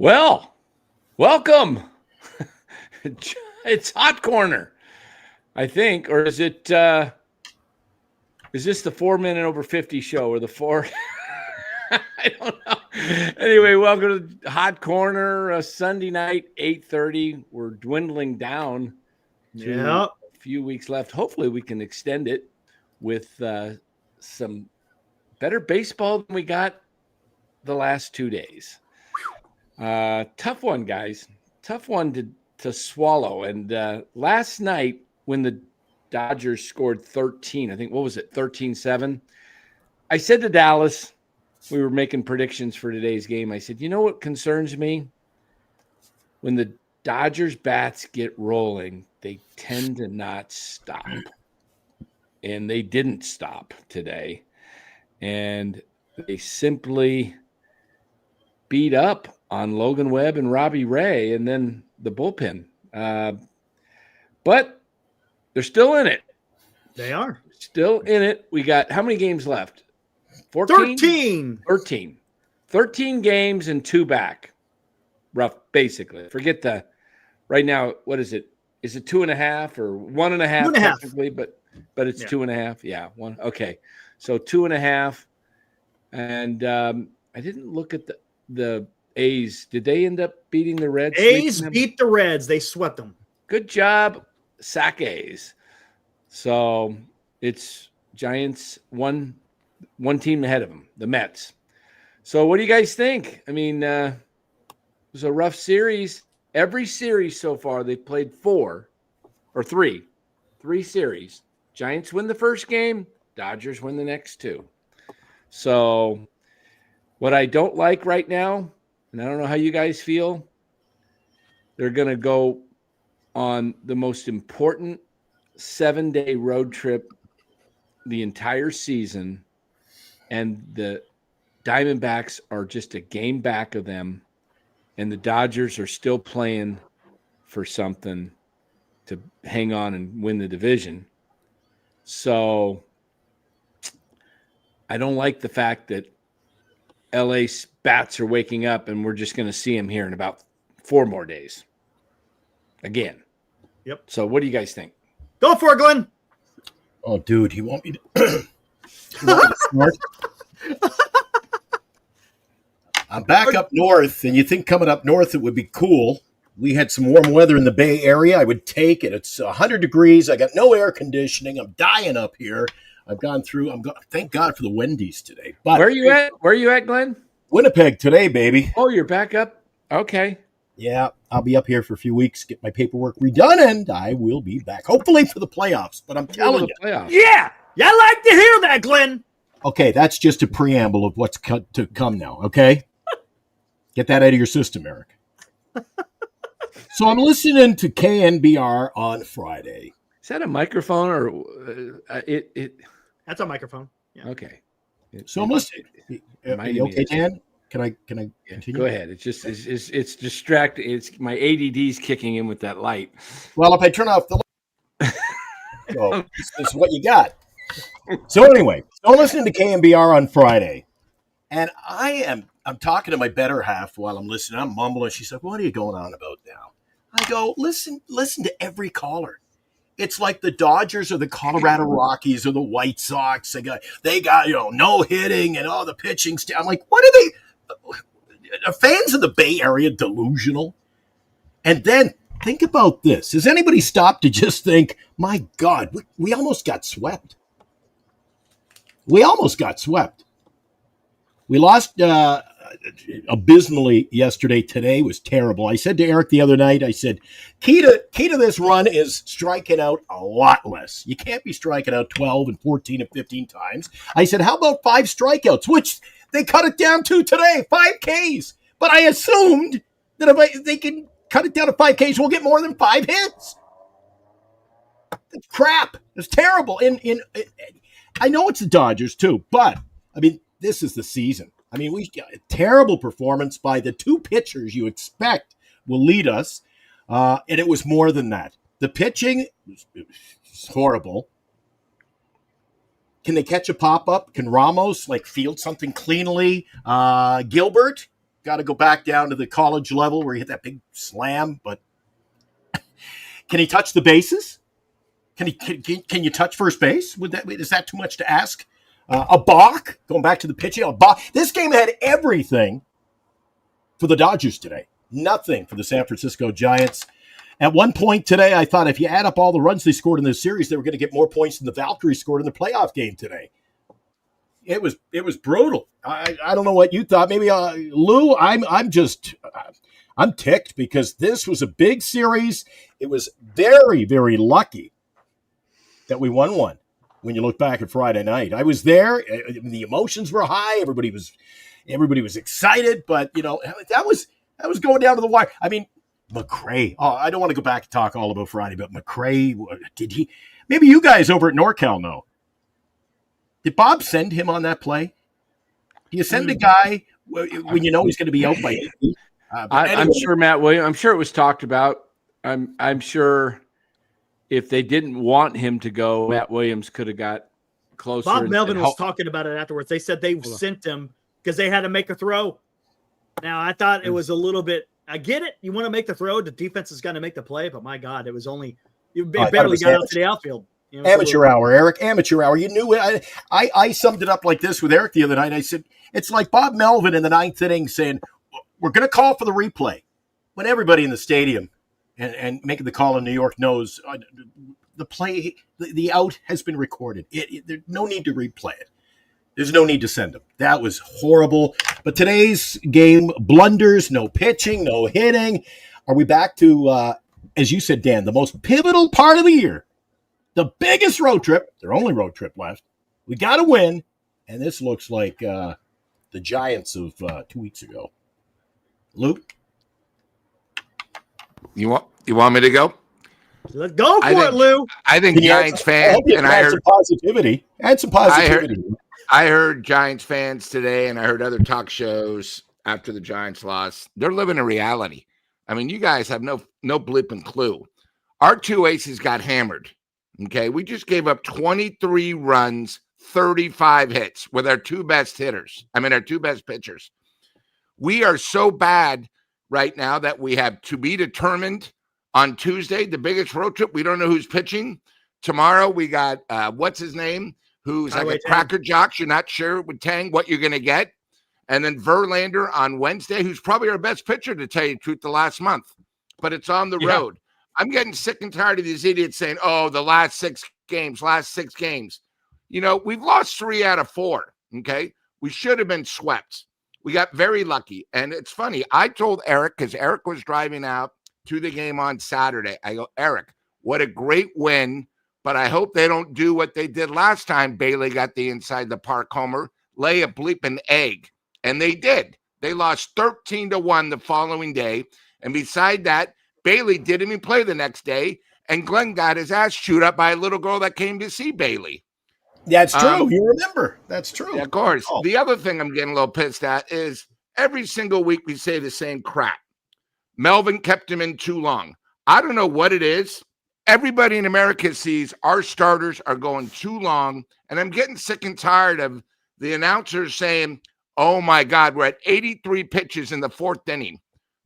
Well, welcome. It's Hot Corner, I think, or is it? Is this the 4 minute over 50 show or the four? I don't know. Anyway, welcome to Hot Corner. Sunday night, 8:30. We're dwindling down to a few weeks left. Hopefully, we can extend it with some better baseball than we got the last 2 days. Tough one, guys. Tough one to swallow. And last night, when the Dodgers scored 13, I think, what was it, 13-7? I said to Dallas, we were making predictions for today's game. I said, you know what concerns me? When the Dodgers bats get rolling, they tend to not stop. And they didn't stop today. And they simply beat up on Logan, Webb, and Robbie Ray, and then the bullpen. But they're still in it. They are. Still in it. We got how many games left? 14? 13. 13 games and 2 back. Rough, basically. Forget the right now, what is it? Is it 2.5 or 1.5 technically? But it's 2.5. Yeah, one. Okay. So 2.5. And I didn't look at the A's. Did they end up beating the Reds? A's beat the Reds. They swept them. Good job, Sack A's. So it's Giants one team ahead of them, the Mets. So what do you guys think? I mean, it was a rough series. Every series so far, they've played 3 series. Giants win the first game, Dodgers win the next 2. So what I don't like right now, and I don't know how you guys feel, they're going to go on the most important 7-day road trip the entire season, and the Diamondbacks are just a game back of them, and the Dodgers are still playing for something to hang on and win the division. So I don't like the fact that LA bats are waking up and we're just going to see them here in about 4 more days. Again. Yep. So what do you guys think? Go for it, Glenn. Oh, dude, you want me to start? I'm back up north, and you think coming up north it would be cool. We had some warm weather in the Bay Area. I would take it. It's 100 degrees. I got no air conditioning. I'm dying up here. I've gone through. Thank God for the Wendy's today. But where are you at? Where are you at, Glenn? Winnipeg today, baby. Oh, you're back up? Okay. Yeah, I'll be up here for a few weeks, get my paperwork redone, and I will be back. Hopefully for the playoffs, but I'm telling you. Yeah, I like to hear that, Glenn. Okay, that's just a preamble of what's to come now, okay? Get that out of your system, Eric. So I'm listening to KNBR on Friday. Is that a microphone or it? That's a microphone. Yeah. Okay. So I'm listening. Are you okay, Dan? Can I continue? Go ahead. It's just it's distracting. It's my ADD's kicking in with that light. Well, if I turn off the light, so this is what you got. So anyway, I'm listening to KNBR on Friday, and I'm talking to my better half while I'm listening. I'm mumbling. She's like, "What are you going on about now?" I go, "Listen to every caller. It's like the Dodgers or the Colorado Rockies or the White Sox. They got no hitting and all the pitching. I'm like, what are they? Are fans of the Bay Area delusional? And then think about this. Has anybody stopped to just think, my God, we almost got swept. We almost got swept. We lost abysmally yesterday. Today was terrible. I said to Eric the other night, I said, key to this run is striking out a lot less. You can't be striking out 12 and 14 and 15 times. I said, how about 5 strikeouts, which they cut it down to today, 5 Ks. But I assumed that if they can cut it down to 5 Ks, we'll get more than 5 hits. It's crap. It's terrible. I know it's the Dodgers too, but I mean, this is the season. I mean, we got a terrible performance by the 2 pitchers you expect will lead us, and it was more than that. The pitching was horrible. Can they catch a pop-up? Can Ramos field something cleanly? Gilbert, got to go back down to the college level where he hit that big slam. But can he touch the bases? Can you touch first base? Is that too much to ask? A balk, going back to the pitching, a balk. This game had everything for the Dodgers today. Nothing for the San Francisco Giants. At one point today, I thought if you add up all the runs they scored in this series, they were going to get more points than the Valkyries scored in the playoff game today. It was brutal. I don't know what you thought. Maybe Lou, I'm ticked because this was a big series. It was very, very lucky that we won one. When you look back at Friday night, I was there. The emotions were high. Everybody was excited, but that was going down to the wire. I mean, McRae. Oh, I don't want to go back and talk all about Friday, but McRae, did he? Maybe you guys over at NorCal know. Did Bob send him on that play? Do you send a guy when you know he's going to be out by 8? I'm sure Matt Williams. I'm sure it was talked about. I'm sure. If they didn't want him to go, Matt Williams could have got closer. Bob Melvin was talking about it afterwards. They said they sent him because they had to make a throw. Now, I thought it was a little bit – I get it. You want to make the throw. The defense is going to make the play. But, my God, it was only – you barely got out to the outfield. Amateur hour, Eric. Amateur hour. You knew it. I summed it up like this with Eric the other night. I said, it's like Bob Melvin in the 9th inning saying, we're going to call for the replay. When everybody in the stadium – and making the call in New York knows the play, the out has been recorded. There's no need to replay it. There's no need to send them. That was horrible. But today's game, blunders, no pitching, no hitting. Are we back to, as you said, Dan, the most pivotal part of the year, the biggest road trip, their only road trip left. We got to win. And this looks like the Giants of 2 weeks ago. Luke? You want me to go? Let's go for it, Lou. I think Giants fans, and I heard some positivity. Add some positivity. I heard Giants fans today, and I heard other talk shows after the Giants lost. They're living in reality. I mean, you guys have no bleeping clue. Our two aces got hammered. Okay, we just gave up 23 runs, 35 hits with our two best hitters. I mean, our two best pitchers. We are so bad right now that we have to be determined on Tuesday, the biggest road trip. We don't know who's pitching. Tomorrow we got, what's his name? Who's like a cracker jock. You're not sure with Tang what you're going to get. And then Verlander on Wednesday, who's probably our best pitcher, to tell you the truth, the last month. But it's on the road. I'm getting sick and tired of these idiots saying, oh, the last six games. We've lost 3 out of 4, okay? We should have been swept. We got very lucky. And it's funny. I told Eric, because Eric was driving out to the game on Saturday. I go, Eric, what a great win, but I hope they don't do what they did last time Bailey got the inside the park homer, lay a bleeping egg. And they did. They lost 13-1 the following day. And beside that, Bailey didn't even play the next day. And Glenn got his ass chewed up by a little girl that came to see Bailey. That's true. You remember. That's true. Yeah, of course. Oh. The other thing I'm getting a little pissed at is every single week we say the same crap. Melvin kept him in too long. I don't know what it is. Everybody in America sees our starters are going too long. And I'm getting sick and tired of the announcers saying, oh, my God, we're at 83 pitches in the 4th inning.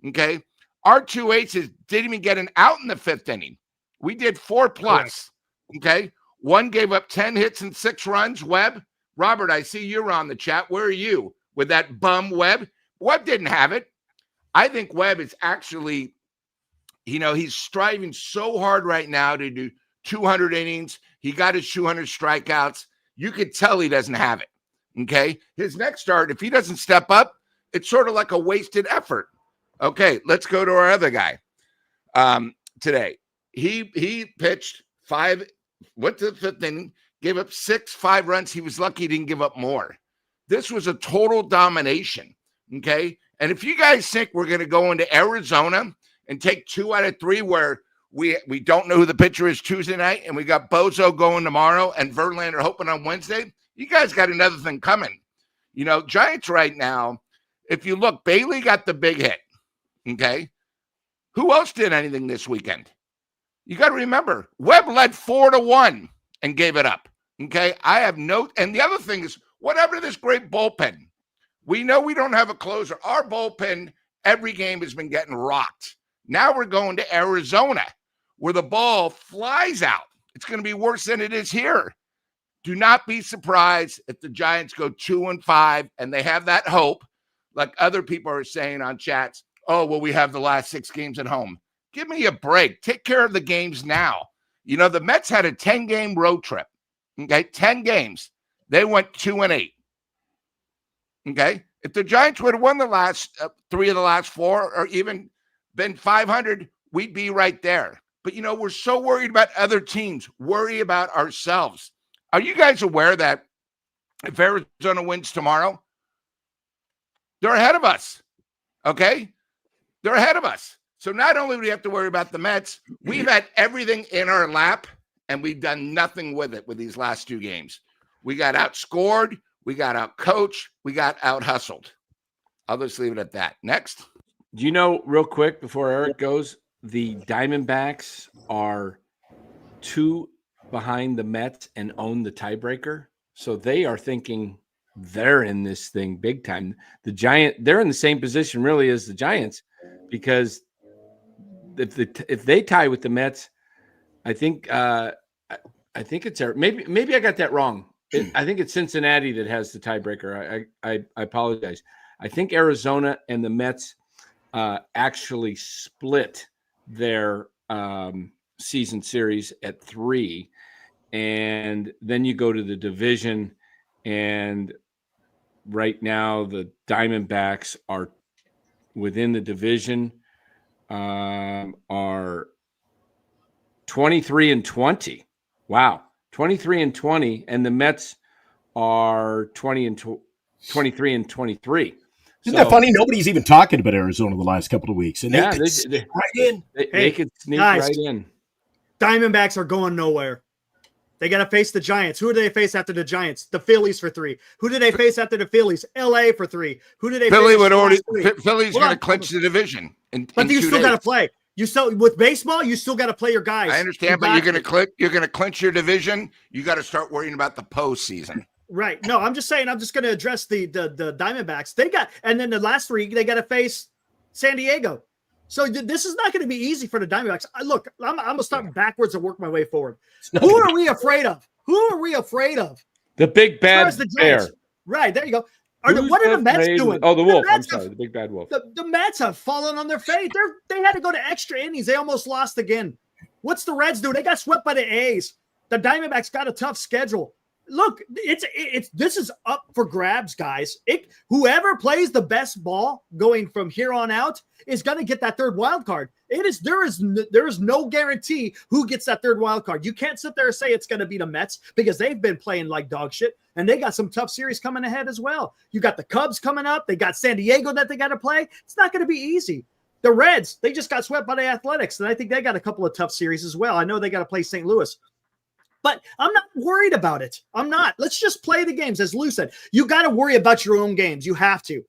Okay. Our two aces didn't even get an out in the 5th inning. We did 4+. Correct. Okay. One gave up 10 hits and 6 runs. Webb. Robert, I see you're on the chat. Where are you with that bum Webb? Webb didn't have it. I think Webb is actually, he's striving so hard right now to do 200 innings. He got his 200 strikeouts. You could tell he doesn't have it. Okay. His next start, if he doesn't step up, it's sort of like a wasted effort. Okay. Let's go to our other guy today. He pitched 5, went to the 5th inning, gave up 5 runs. He was lucky he didn't give up more. This was a total domination. Okay. And if you guys think we're going to go into Arizona and take 2 out of 3 where we don't know who the pitcher is Tuesday night and we got Bozo going tomorrow and Verlander hoping on Wednesday, you guys got another thing coming. Giants right now, if you look, Bailey got the big hit. Okay. Who else did anything this weekend? You got to remember, Webb led 4-1 and gave it up. Okay. And the other thing is, whatever this great bullpen, We know we don't have a closer. Our bullpen, every game has been getting rocked. Now we're going to Arizona, where the ball flies out. It's going to be worse than it is here. Do not be surprised if the Giants go 2-5 and they have that hope, like other people are saying on chats. Oh, well, we have the last 6 games at home. Give me a break. Take care of the games now. You know, the Mets had a 10-game road trip. Okay, 10 games. They went 2-8. Okay, if the Giants would have won the last 3 of the last 4, or even been 500, we'd be right there. But, you know, we're so worried about other teams, worry about ourselves. Are you guys aware that if Arizona wins tomorrow, they're ahead of us? Okay, they're ahead of us. So not only do we have to worry about the Mets, we've had everything in our lap, and we've done nothing with it with these last 2 games. We got outscored, we got outcoached, we got out-hustled. I'll just leave it at that. Next. Do you know, real quick, before Eric goes, the Diamondbacks are 2 behind the Mets and own the tiebreaker? So they are thinking they're in this thing big time. They're in the same position really as the Giants, because if they tie with the Mets, I think it's maybe I got that wrong. I think it's Cincinnati that has the tiebreaker. I apologize. I think Arizona and the Mets actually split their season series at 3, and then you go to the division, and right now the Diamondbacks are within the division are 23-20. Wow, 23-20, and the Mets are 23-23. Isn't that funny? Nobody's even talking about Arizona the last couple of weeks, and yeah, they could sneak right in. They could sneak guys, right in. Diamondbacks are going nowhere. They got to face the Giants. Who do they face after the Giants? The Phillies for 3. Who do they face after the Phillies? LA for 3. Who do they Philly face? would already. 3? Philly's going to clinch the division. But you still got to play. You still with baseball. You still got to play your guys. I understand, but you're going to clinch your division. You got to start worrying about the postseason. Right. No, I'm just saying. I'm just going to address the Diamondbacks. They got, and then the last 3 they got to face San Diego. So this is not going to be easy for the Diamondbacks. Look, I'm going to start backwards and work my way forward. Who are we afraid of? Who are we afraid of? The big bad bear. Right, there you go. What are the Mets doing? Oh, the Wolf. I'm sorry, the big bad Wolf. The Mets have fallen on their face. They had to go to extra innings. They almost lost again. What's the Reds do? They got swept by the A's. The Diamondbacks got a tough schedule. Look, this is up for grabs, guys. Whoever plays the best ball going from here on out is going to get that 3rd wild card. There is no guarantee who gets that 3rd wild card. You can't sit there and say it's going to be the Mets, because they've been playing like dog shit, and they got some tough series coming ahead as well. You got the Cubs coming up. They got San Diego that they got to play. It's not going to be easy. The Reds, they just got swept by the Athletics, and I think they got a couple of tough series as well. I know they got to play St. Louis. But I'm not worried about it. I'm not. Let's just play the games. As Lou said, you got to worry about your own games. You have to.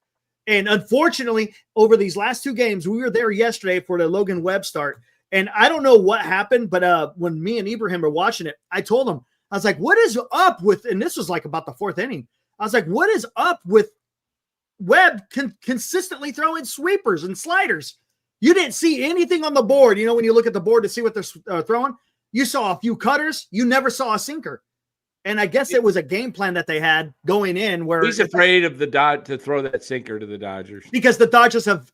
And unfortunately, over these last 2 games, we were there yesterday for the Logan Webb start. And I don't know what happened, but when me and Ibrahim were watching it, I told him, I was like, what is up with, and this was like about the 4th inning. I was like, what is up with Webb consistently throwing sweepers and sliders? You didn't see anything on the board. You know, when you look at the board to see what they're throwing, you saw a few cutters. You never saw a sinker. And I guess it was a game plan that they had going in where he's afraid of the to throw that sinker to the Dodgers, because the Dodgers have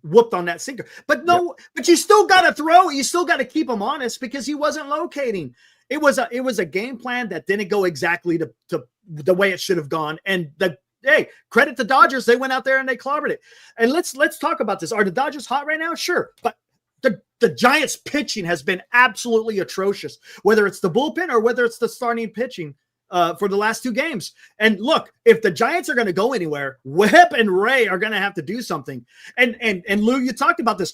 whooped on that sinker. But no, but you still got to throw. You still got to keep him honest, because he wasn't locating. It was a game plan that didn't go exactly to the way it should have gone. And hey, credit the Dodgers. They went out there and they clobbered it. And let's talk about this. Are the Dodgers hot right now? Sure. But the Giants pitching has been absolutely atrocious, whether it's the bullpen or whether it's the starting pitching for the last 2 games. And look, if the Giants are going to go anywhere, Webb and Ray are going to have to do something. And Lou, you talked about this.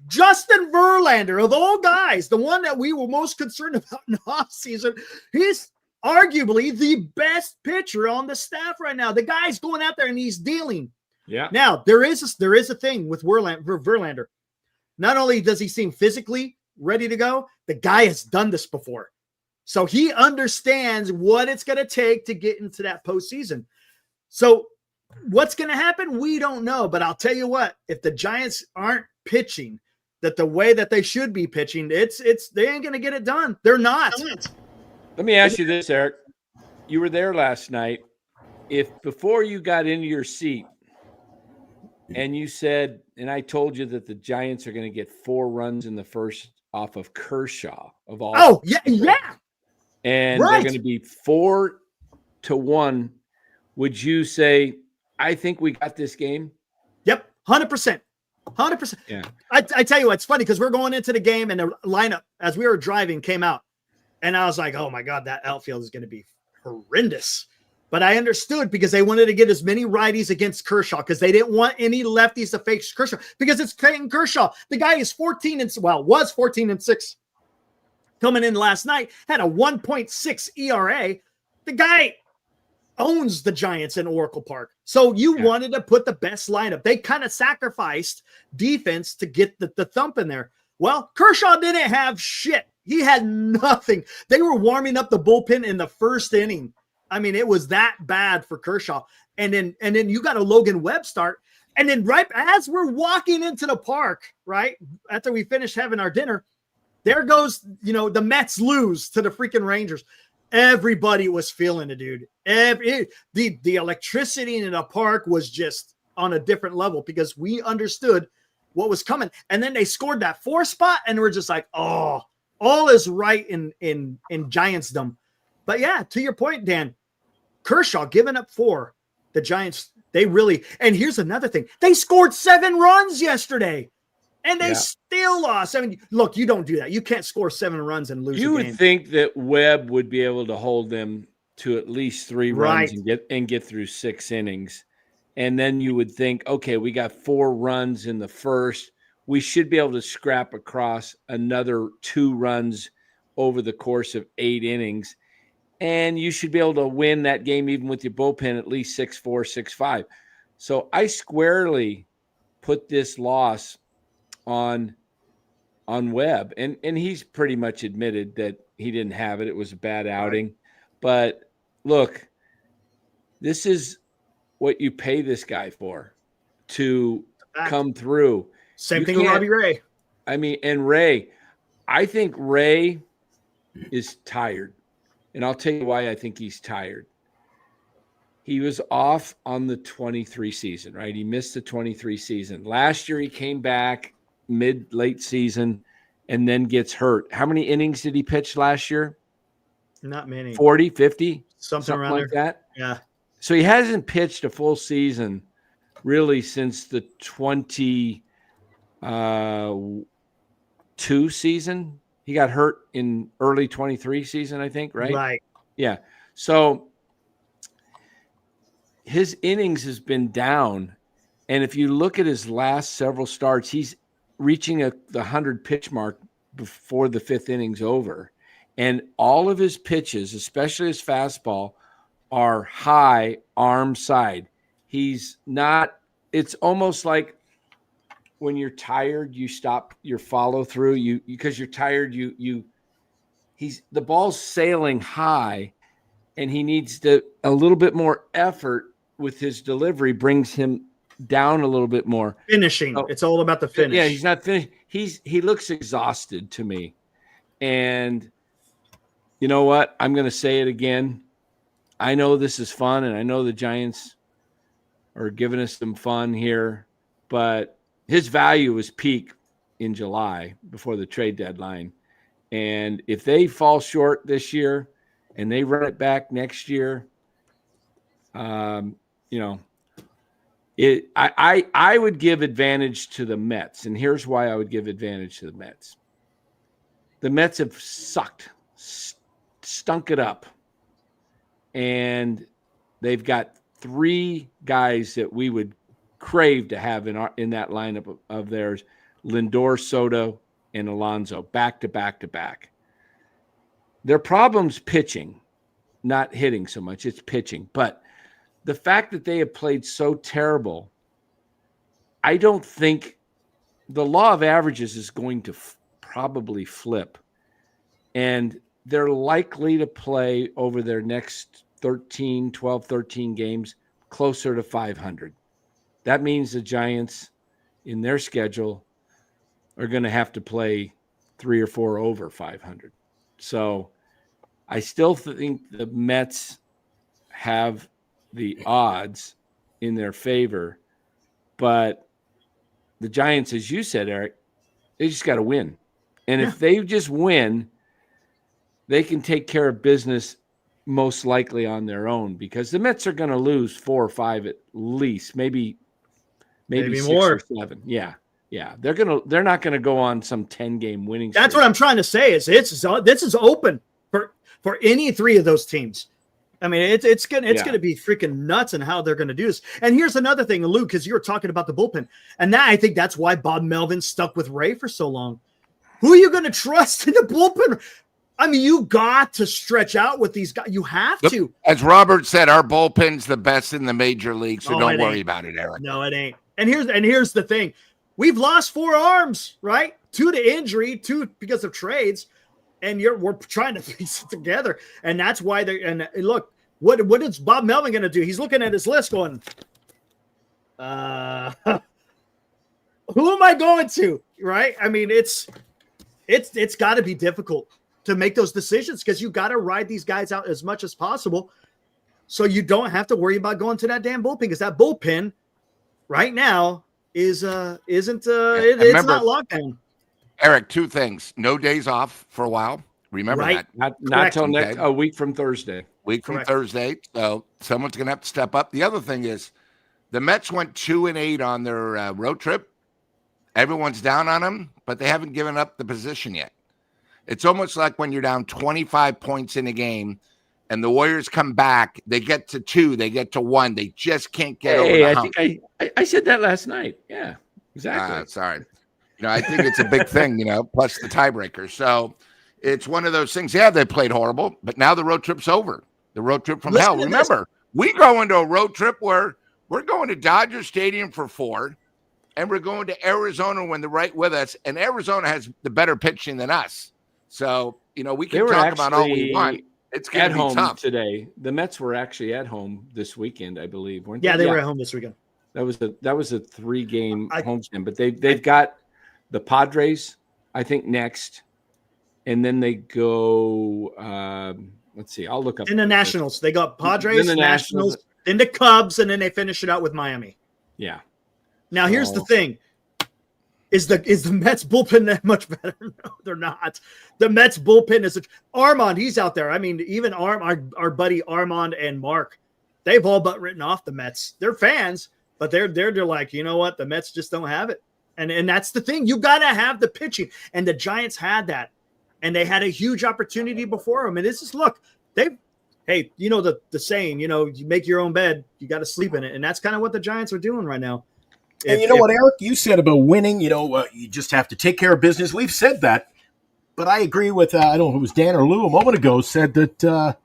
Justin Verlander, of all guys, the one that we were most concerned about in the offseason, he's arguably the best pitcher on the staff right now. The guy's going out there and he's dealing. Yeah. Now, there is a thing with Verlander. Not only does he seem physically ready to go, the guy has done this before. So he understands what it's going to take to get into that postseason. So what's going to happen? We don't know. But I'll tell you what, if the Giants aren't pitching that the way that they should be pitching, they ain't going to get it done. They're not. Let me ask you this, Eric. You were there last night. If before you got into your seat and you said, and I told you that the Giants are going to get 4 runs in the first off of Kershaw of all. Oh, yeah. And they're going to be 4-1. Would you say, I think we got this game? Yep. 100%. 100%. Yeah. I tell you what, it's funny because we're going into the game and the lineup as we were driving came out. And I was like, oh my God, that outfield is going to be horrendous. But I understood because they wanted to get as many righties against Kershaw because they didn't want any lefties to face Kershaw because it's Clayton Kershaw. The guy is was 14-6 coming in last night, had a 1.6 ERA. The guy owns the Giants in Oracle Park. So you wanted to put the best lineup. They kind of sacrificed defense to get the thump in there. Well, Kershaw didn't have shit. He had nothing. They were warming up the bullpen in the first inning. I mean, it was that bad for Kershaw. And then you got a Logan Webb start. And then right as we're walking into the park, right, after we finished having our dinner, there goes, the Mets lose to the freaking Rangers. Everybody was feeling it, dude. The electricity in the park was just on a different level because we understood what was coming. And then they scored that 4 spot, and we're just like, oh, all is right in Giantsdom. But yeah, to your point, Dan, Kershaw giving up 4. The Giants, and here's another thing. They scored 7 runs yesterday. And they still lost. I mean, look, you don't do that. You can't score 7 runs and lose. You would think that Webb would be able to hold them to at least 3 runs and get through 6 innings. And then you would think, okay, we got 4 runs in the first. We should be able to scrap across another 2 runs over the course of 8 innings. And you should be able to win that game even with your bullpen at least 6-4, 6-5. So I squarely put this loss on Webb. And he's pretty much admitted that he didn't have it. It was a bad outing. But look, this is what you pay this guy for, to come through. Same thing with Robbie Ray. I mean, and Ray, I think Ray is tired. And I'll tell you why I think he's tired. He was off on the 23 season, right? He missed the 23 season. Last year he came back late season and then gets hurt. How many innings did he pitch last year? Not many. 40, 50? Something around like there. That? Yeah. So he hasn't pitched a full season really since the 22 season. He got hurt in early 23 season, I think, right? Right. Yeah. So his innings has been down. And if you look at his last several starts, he's reaching the 100 pitch mark before the 5th inning's over. And all of his pitches, especially his fastball, are high arm side. He's not, it's almost like when you're tired, you stop your follow through. Because you're tired, the ball's sailing high, and he needs a little bit more effort with his delivery, brings him down a little bit more. Finishing. It's all about the finish. Yeah, he's not finished. He looks exhausted to me. And you know what? I'm going to say it again. I know this is fun, and I know the Giants are giving us some fun here, but his value was peak in July before the trade deadline. And if they fall short this year and they run it back next year, I would give advantage to the Mets. And here's why I would give advantage to the Mets. The Mets have stunk it up. And they've got 3 guys that we would crave to have in that lineup of theirs: Lindor, Soto, and Alonso, back to back to back. Their problem's pitching, not hitting so much. It's pitching. But the fact that they have played so terrible, I don't think the law of averages is going to probably flip. And they're likely to play over their next 12, 13 games closer to 500. That means the Giants in their schedule are going to have to play 3 or 4 over 500. So I still think the Mets have the odds in their favor, but the Giants, as you said, Eric, they just got to win. And if they just win, they can take care of business most likely on their own, because the Mets are going to lose 4 or 5 at least, maybe 6 more or 7. Yeah. They're not going to go on some 10-game winning streak. That's what I'm trying to say. This is open for any 3 of those teams. I mean, it's gonna be freaking nuts in how they're gonna do this. And here's another thing, Luke, because you were talking about the bullpen, and that, I think that's why Bob Melvin stuck with Ray for so long. Who are you gonna trust in the bullpen? I mean, you got to stretch out with these guys. You have to. As Robert said, our bullpen's the best in the major league, so don't worry about it, Eric. No, it ain't. And here's the thing: we've lost 4 arms, right? 2 to injury, 2 because of trades. And we're trying to piece it together, and that's why look, what is Bob Melvin going to do? He's looking at his list, going, "Who am I going to?" Right? I mean, it's got to be difficult to make those decisions, because you got to ride these guys out as much as possible, so you don't have to worry about going to that damn bullpen, because that bullpen right now it's not locked down. Eric, 2 things. No days off for a while. Remember that. Not till a week from Thursday. Thursday. So someone's going to have to step up. The other thing is the Mets went 2-8 on their road trip. Everyone's down on them, but they haven't given up the position yet. It's almost like when you're down 25 points in a game and the Warriors come back, they get to 2, they get to 1. They just can't get over the hump. I think I said that last night. Yeah, exactly. Sorry. I think it's a big thing, plus the tiebreaker. So it's one of those things. Yeah, they played horrible, but now the road trip's over. The road trip from hell. Remember, we go into a road trip where we're going to Dodger Stadium for 4, and we're going to Arizona when they're right with us, and Arizona has the better pitching than us. So, we can talk about all we want. It's going to be tough today. The Mets were actually at home this weekend, I believe, weren't they? Yeah, they were at home this weekend. That was a 3-game homestand, but they've got the Padres, I think, next, and then they go. Let's see. I'll look up. In the Nationals, they got Padres, Nationals, then the Cubs, and then they finish it out with Miami. Yeah. Now here's the thing: is the Mets bullpen that much better? No, they're not. The Mets bullpen is Armand. He's out there. I mean, even our buddy Armand and Mark, they've all but written off the Mets. They're fans, but they're like, you know what? The Mets just don't have it. And that's the thing. You got to have the pitching. And the Giants had that. And they had a huge opportunity before them. And this is, look, the saying, you make your own bed, you got to sleep in it. And that's kind of what the Giants are doing right now. And you know what, Eric, you said about winning, you just have to take care of business. We've said that. But I agree with, I don't know if it was Dan or Lou a moment ago, said that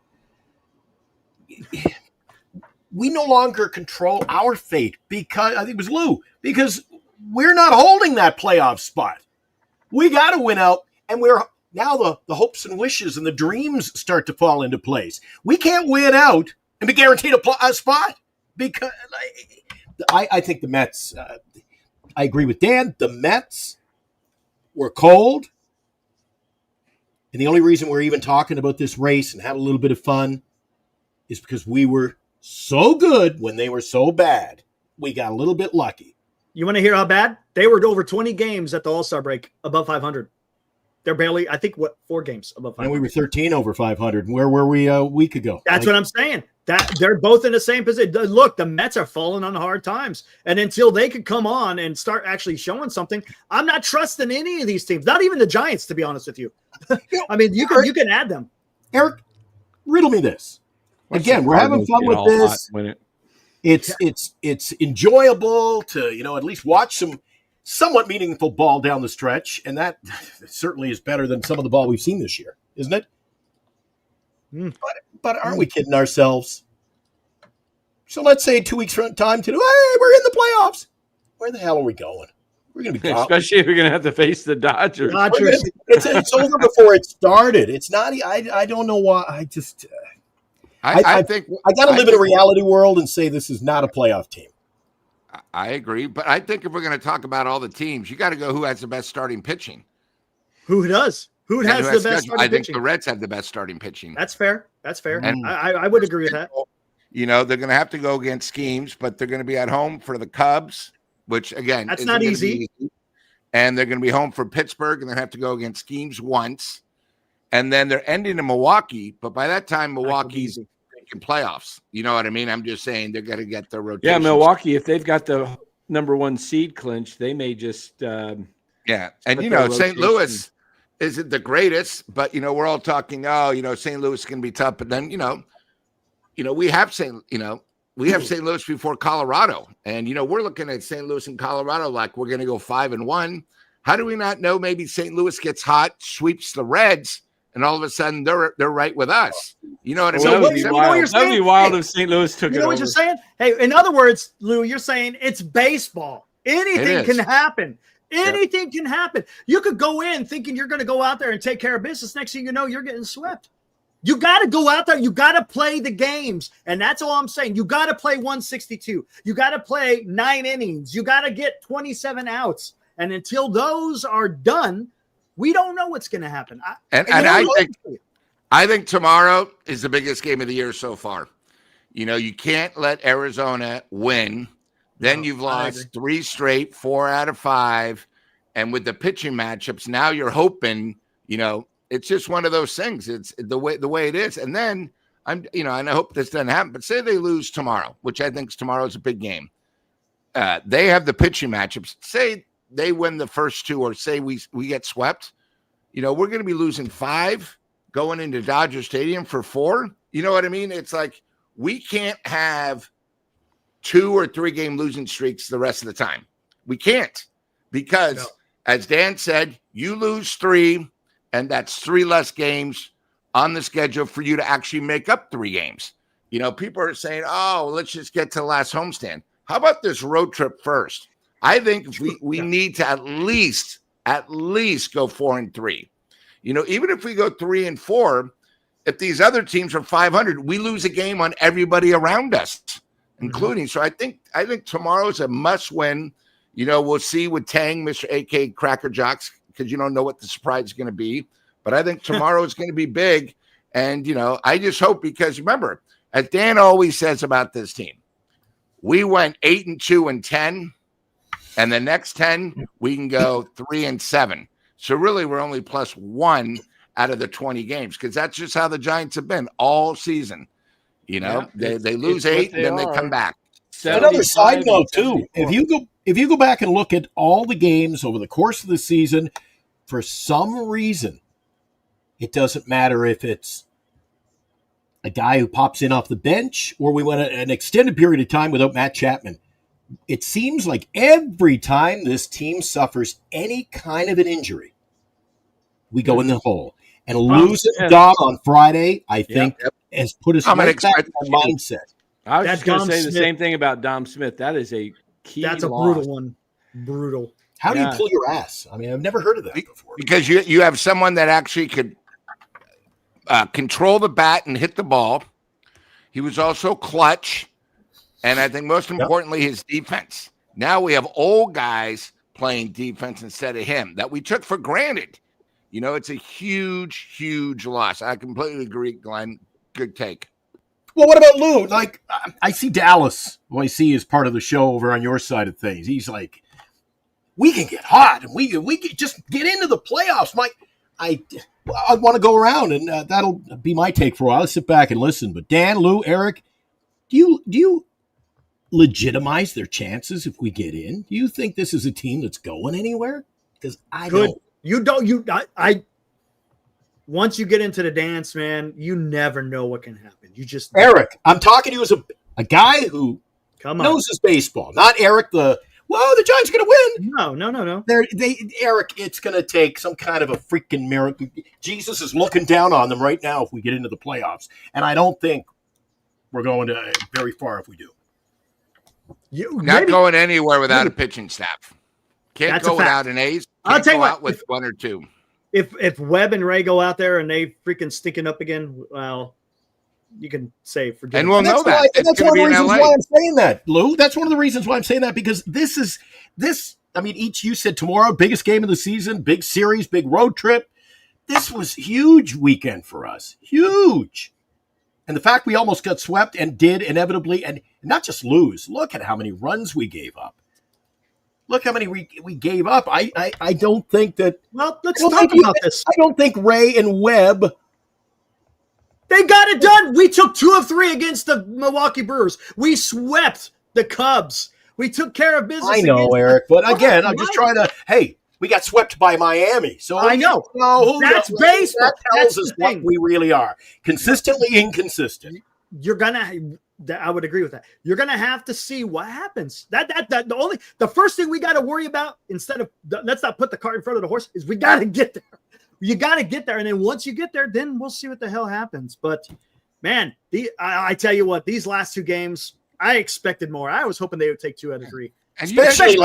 we no longer control our fate, because, I think it was Lou, because we're not holding that playoff spot. We got to win out, and we're now the hopes and wishes and the dreams start to fall into place. We can't win out and be guaranteed a spot, because I think the Mets, I agree with Dan, the Mets were cold, and the only reason we're even talking about this race and having a little bit of fun is because we were so good when they were so bad. We got a little bit lucky. You want to hear how bad? They were over 20 games at the All-Star break above 500. They're barely, I think, 4 games above 500. And we were 13 over 500. Where were we a week ago? That's what I'm saying. That they're both in the same position. Look, the Mets are falling on hard times. And until they can come on and start actually showing something, I'm not trusting any of these teams, not even the Giants, to be honest with you. I mean, you can add them. Eric, riddle me this. Again, we're having fun with this. It's enjoyable to, at least watch some somewhat meaningful ball down the stretch, and that certainly is better than some of the ball we've seen this year, isn't it? But aren't we kidding ourselves? So let's say 2 weeks from time to, hey, we're in the playoffs. Where the hell are we going? We're going to be especially if we're going to have to face the Dodgers. It's over before it started. It's not. I don't know why. I think I got to live in a reality world and say this is not a playoff team. I agree, but I think if we're going to talk about all the teams, you got to go who has the best starting pitching. Who does? Who has the best starting I think pitching? the Reds have the best starting pitching. That's fair. And I would agree with that. You know, they're going to have to go against schemes, but they're going to be at home for the Cubs, which, again, that's not easy. And they're going to be home for Pittsburgh, and they have to go against schemes once. And then they're ending in Milwaukee, but by that time, Milwaukee's in playoffs. You know what I mean? I'm just saying they're going to get their rotation. Yeah, Milwaukee, if they've got the number 1 seed clinched, they may just And, you know, St. Louis isn't the greatest, but, you know, we're all talking, St. Louis is going to be tough. But then, we have St. Louis before Colorado. And, we're looking at St. Louis and Colorado like we're going to go 5-1. How do we not know maybe St. Louis gets hot, sweeps the Reds, and all of a sudden they're right with us? You know what I mean? That would be wild if St. Louis took it over. You know what you're saying? Hey, in other words, Lou, you're saying it's baseball. Anything can happen. Anything can happen. You could go in thinking you're going to go out there and take care of business. Next thing you know, you're getting swept. You got to go out there. You got to play the games. And that's all I'm saying. You got to play 162. You got to play 9 innings. You got to get 27 outs. And until those are done, we don't know what's going to happen. I think tomorrow is the biggest game of the year so far. You can't let Arizona win. Then you've lost 3 straight, 4 out of 5. And with the pitching matchups, now you're hoping, it's just one of those things. It's the way it is. And then and I hope this doesn't happen, but say they lose tomorrow, which I think tomorrow's a big game. They have the pitching matchups. Say they win the first 2, or say we get swept. We're going to be losing 5 going into Dodger Stadium for 4. You know what I mean? It's like we can't have 2 or 3 game losing streaks the rest of the time. We can't, because as Dan said, you lose 3, and that's 3 less games on the schedule for you to actually make up 3 games. People are saying, let's just get to the last homestand. How about this road trip first? I think we need to at least go 4-3. Even if we go 3-4, if these other teams are 500, we lose a game on everybody around us, including. So I think tomorrow's a must win. We'll see with Tang, Mr. AK Cracker Jocks, because you don't know what the surprise is going to be. But I think tomorrow is going to be big. And, I just hope, because remember, as Dan always says about this team, we went 8-2-10. And the next 10, we can go 3-7. So really, we're only +1 out of the 20 games, because that's just how the Giants have been all season. They lose 8 and then they come back. Another side note too: if you go back and look at all the games over the course of the season, for some reason, it doesn't matter if it's a guy who pops in off the bench or we went an extended period of time without Matt Chapman. It seems like every time this team suffers any kind of an injury, we go in the hole. And losing Dom on Friday, I think, has put us right back in the mindset. I was just going to say the same thing about Dom Smith. That is a key That's loss. A brutal one. Brutal. How do you pull your ass? I mean, I've never heard of that before. Because you have someone that actually could control the bat and hit the ball. He was also clutch. And I think most importantly, his defense. Now we have old guys playing defense instead of him that we took for granted. It's a huge, huge loss. I completely agree, Glenn. Good take. Well, what about Lou? Like, I see Dallas, who I see as part of the show over on your side of things. He's like, we can get hot and we can just get into the playoffs. I want to go around, and that'll be my take for a while. I'll sit back and listen. But Dan, Lou, Eric, do you legitimize their chances if we get in? Do you think this is a team that's going anywhere? Because I don't. You don't. I once you get into the dance, man, you never know what can happen. You just Eric, I'm talking to you as a guy who knows his baseball, not Eric the Giants are going to win. No. Eric, it's going to take some kind of a freaking miracle. Jesus is looking down on them right now if we get into the playoffs. And I don't think we're going to very far if we do. Not going anywhere without a pitching staff. Can't go without an ace. I'll tell you what, with 1 or 2. If Webb and Ray go out there and they freaking stinking up again, well, you can say forget. And we'll know that. And that's one of the reasons why I'm saying that, Lou. That's one of the reasons why I'm saying that, because this. I mean, you said tomorrow, biggest game of the season, big series, big road trip. This was huge weekend for us. Huge. And the fact we almost got swept and did inevitably, and not just lose. Look at how many runs we gave up. Look how many we gave up. I don't think that. Well, let's talk about this. I don't think Ray and Webb. They got it done. We took 2 of 3 against the Milwaukee Brewers. We swept the Cubs. We took care of business. I know, Eric, but again, I'm just trying to. Hey, we got swept by Miami, so I know. That's baseball. That tells us what we really are: consistently inconsistent. You're gonna. I would agree with that. You're gonna have to see what happens. The first thing we got to worry about, instead of let's not put the cart in front of the horse, is we got to get there. You got to get there, and then once you get there, then we'll see what the hell happens. But man, I tell you what, these last 2 games, I expected more. I was hoping they would take 2 out of 3. And especially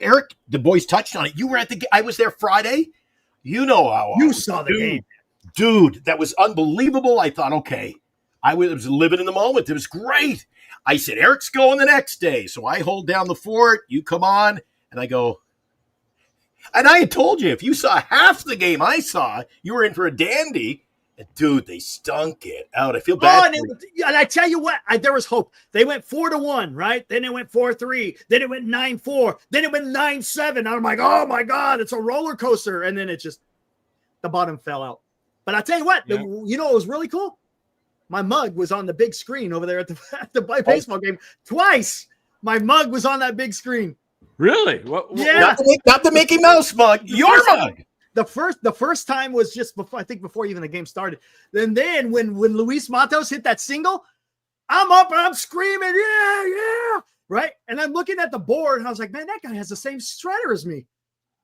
Eric, the boys touched on it. You were at the game. I was there Friday. You know how you saw the game, dude. That was unbelievable. I thought, okay, I was living in the moment. It was great. I said, Eric's going the next day, so I hold down the fort. You come on, and I go. And I had told you, if you saw half the game I saw, you were in for a dandy. And dude, they stunk it out. I feel bad. And I tell you what, there was hope. They went 4-1, right? Then it went 4-3. Then it went 9-4. Then it went 9-7. And I'm like, oh my God, it's a roller coaster. And then the bottom fell out. But I tell you what, you know what was really cool? My mug was on the big screen over there at the baseball game twice. My mug was on that big screen. Really? Yeah. Not the Mickey Mouse mug. Your mug. The first time was just before even the game started. Then when Luis Matos hit that single, I'm up and I'm screaming, yeah, right? And I'm looking at the board and I was like, man, that guy has the same strider as me.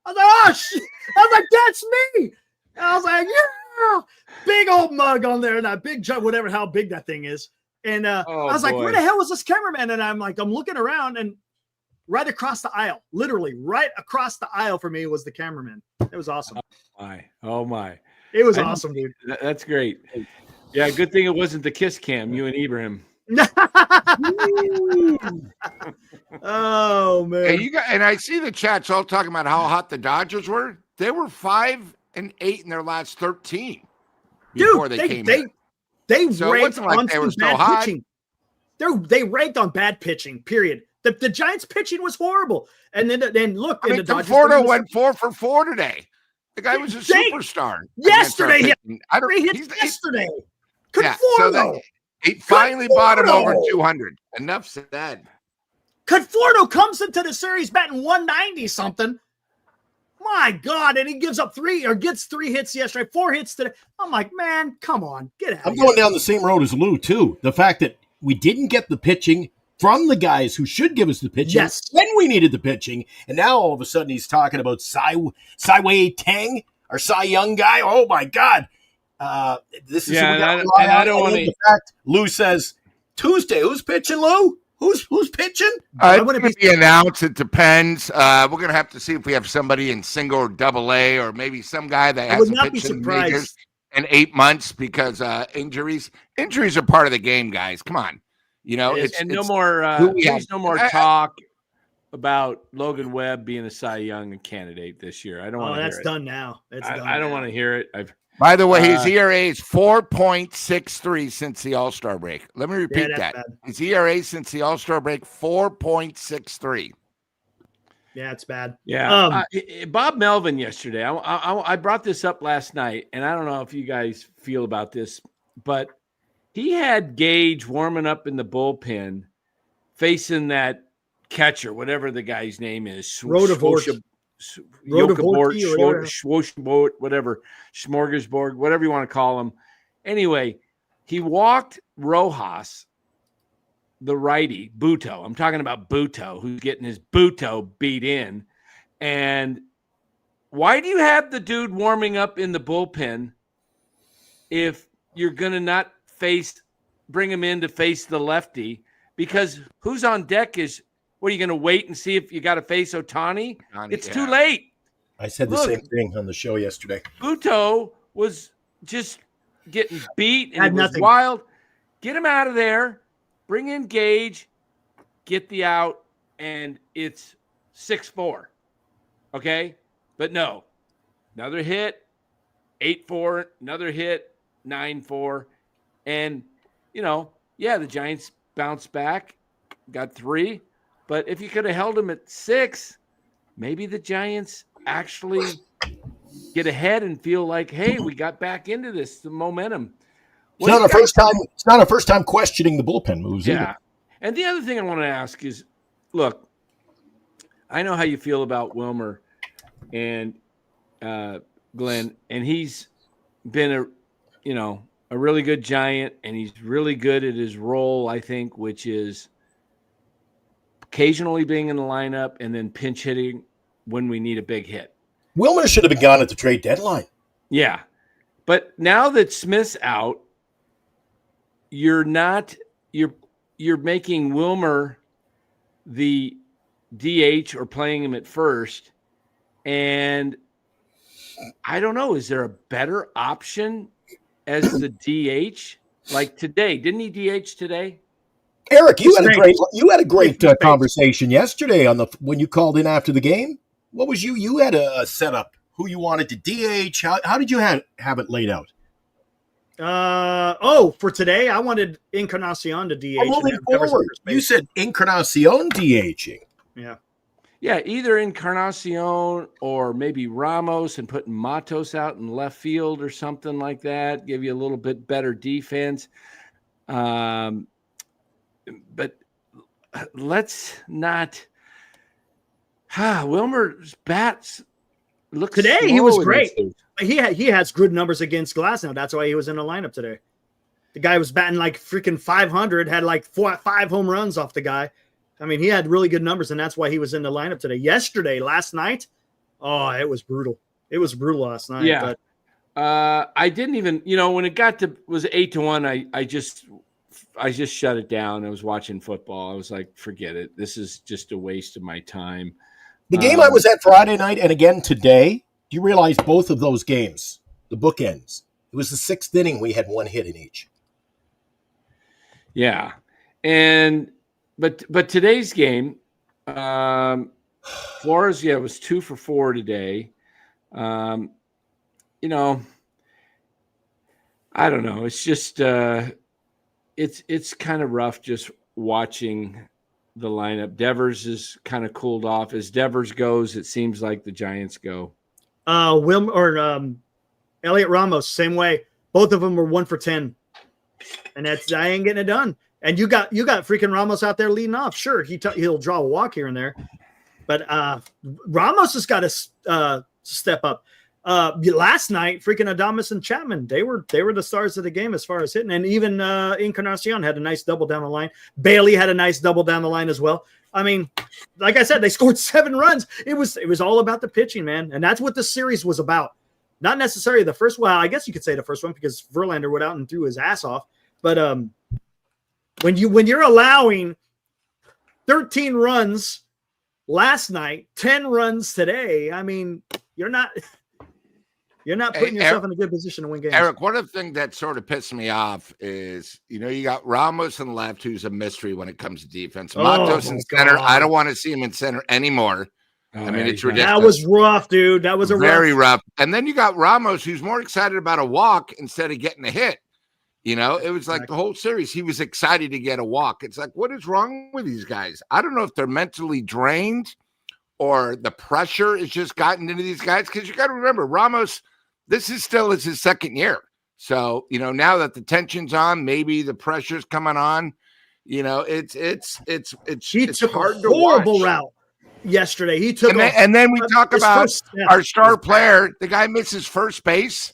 I was like, oh shit! I was like, that's me. And I was like, yeah, big old mug on there, and that big jug, whatever how big that thing is. And I was like, where the hell was this cameraman? And I'm looking around, and right across the aisle, literally right across the aisle for me was the cameraman. It was awesome. Oh my. It was awesome, dude. That's great. Yeah, good thing it wasn't the kiss cam, you and Ibrahim. Oh man. And I see the chats all talking about how hot the Dodgers were. They were 5-8 in their last 13 before they came in. They ranked on bad pitching. They ranked on bad pitching, period. The Giants' pitching was horrible. And then look, the Dodgers. Conforto went 4 for 4 today. The guy was a superstar. Yesterday, yesterday. Conforto. He finally bought him over 200. Enough said. Conforto comes into the series batting 190 something. My God, and he gives up 3 or gets 3 hits yesterday, 4 hits today. I'm like, man, come on, get out. I'm going down the same road as Lou too. The fact that we didn't get the pitching from the guys who should give us the pitching when we needed the pitching, and now all of a sudden he's talking about Cy Tang, our Cy Young guy. Oh my God, this is I don't want to. The fact Lou says Tuesday, who's pitching? Lou, who's pitching? It's going to be announced. It depends. We're going to have to see if we have somebody in single or double A, or maybe some guy that hasn't pitched in majors in 8 months because injuries. Injuries are part of the game, guys. Come on. You know, no more talk about Logan Webb being a Cy Young candidate this year. I don't want to hear it. That's done now. I don't want to hear it. By the way, his ERA is 4.63 since the All-Star break. Let me repeat that. Bad. His ERA since the All-Star break, 4.63. Yeah, it's bad. Yeah. Bob Melvin yesterday, I brought this up last night, and I don't know if you guys feel about this, but he had Gage warming up in the bullpen, facing that catcher, whatever the guy's name is, Smorgasbord, whatever you want to call him. Anyway, he walked Rojas, the righty, Buto. I'm talking about Buto, who's getting his Buto beat in. And why do you have the dude warming up in the bullpen if you're going to not bring him in to face the lefty? Because who's on deck is, what are you going to wait and see if you got to face Ohtani? It's too late. I said the same thing on the show yesterday. Buto was just getting beat and Had he was nothing. wild. Get him out of there. Bring in Gage. Get the out, and it's 6-4. Okay? But no. Another hit, 8-4. Another hit, 9-4. And, the Giants bounced back, got 3. But if you could have held them at 6, maybe the Giants actually get ahead and feel like, hey, we got back into this, the momentum. It's not a first time questioning the bullpen moves Yeah. either. And the other thing I want to ask is, look, I know how you feel about Wilmer and Glenn, and he's been a really good Giant, and he's really good at his role, I think, which is occasionally being in the lineup and then pinch hitting when we need a big hit. Wilmer should have been gone at the trade deadline. Yeah. But now that Smith's out, you're making Wilmer the DH or playing him at first. And I don't know, is there a better option as the DH? Like today, didn't he DH today? Eric, you had a great conversation yesterday when you called in after the game. What was you had a setup who you wanted to DH? How did you have it laid out? For today, I wanted Encarnacion to DH. Moving forward, you said Encarnacion DHing. Yeah. Yeah, either Encarnacion or maybe Ramos and putting Matos out in left field or something like that. Give you a little bit better defense. But let's not. Wilmer's bats look today. slow He was great. He has good numbers against Glass now. That's why he was in the lineup today. The guy was batting like freaking 500, had like 5 home runs off the guy. I mean, he had really good numbers, and that's why he was in the lineup today. Last night, it was brutal. It was brutal last night. Yeah. But I didn't even, when it was 8-1, I just shut it down. I was watching football. I was like, forget it. This is just a waste of my time. The game I was at Friday night and again today, do you realize both of those games, the bookends, it was the 6th inning. We had 1 hit in each. Yeah. But today's game, Flores, was 2 for 4 today. I don't know. It's just it's kind of rough just watching the lineup. Devers is kind of cooled off. As Devers goes, it seems like the Giants go. Elliot Ramos, same way. Both of them were 1 for 10, and I ain't getting it done. And you got freaking Ramos out there leading off. Sure, he'll draw a walk here and there, but Ramos has got to step up. Last night, freaking Adames and Chapman, they were the stars of the game as far as hitting, and even Encarnacion had a nice double down the line. Bailey had a nice double down the line as well. I mean, like I said, they scored 7 runs. It was all about the pitching, man, and that's what this series was about. Not necessarily the first one. I guess you could say the first one because Verlander went out and threw his ass off. But when you're allowing 13 runs last night, 10 runs today, I mean, you're not putting yourself in a good position to win games. Eric, one of the things that sort of pissed me off is, you got Ramos in left, who's a mystery when it comes to defense. Matos in center. I don't want to see him in center anymore. I mean, it's ridiculous. That was rough, dude. That was very rough. And then you got Ramos, who's more excited about a walk instead of getting a hit. It was like the whole series. He was excited to get a walk. It's like, what is wrong with these guys? I don't know if they're mentally drained or the pressure has just gotten into these guys. Because you got to remember, Ramos, this is still his 2nd year. So, now that the tension's on, maybe the pressure's coming on. It's hard to horrible watch. Route yesterday. He took and then we talk about our star player. The guy misses first base.